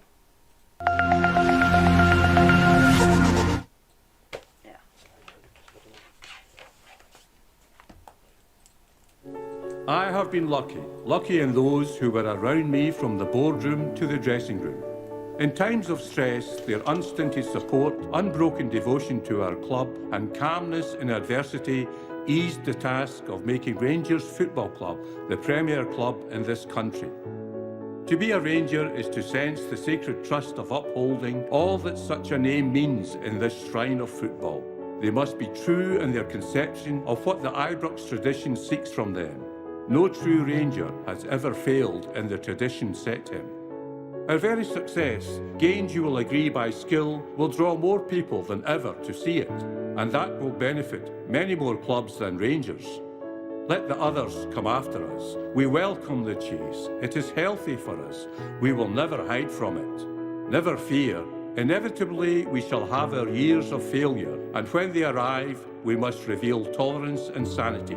I have been lucky in those who were around me from the boardroom to the dressing room. In times of stress, their unstinted support, unbroken devotion to our club and calmness in adversity eased the task of making Rangers Football Club the premier club in this country. To be a Ranger is to sense the sacred trust of upholding all that such a name means in this shrine of football. They must be true in their conception of what the Ibrox tradition seeks from them. No true Ranger has ever failed in the tradition set him. Our very success, gained you will agree by skill, will draw more people than ever to see it, and that will benefit many more clubs than Rangers. Let the others come after us. We welcome the chase. It is healthy for us. We will never hide from it. Never fear. Inevitably, we shall have our years of failure, and when they arrive, we must reveal tolerance and sanity.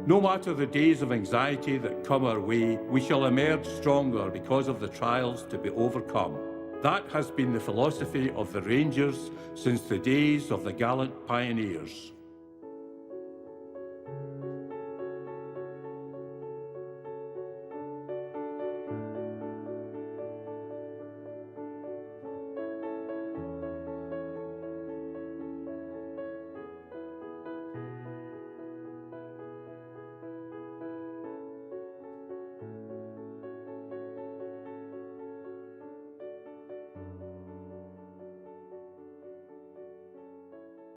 No matter the days of anxiety that come our way, we shall emerge stronger because of the trials to be overcome. That has been the philosophy of the Rangers since the days of the gallant pioneers.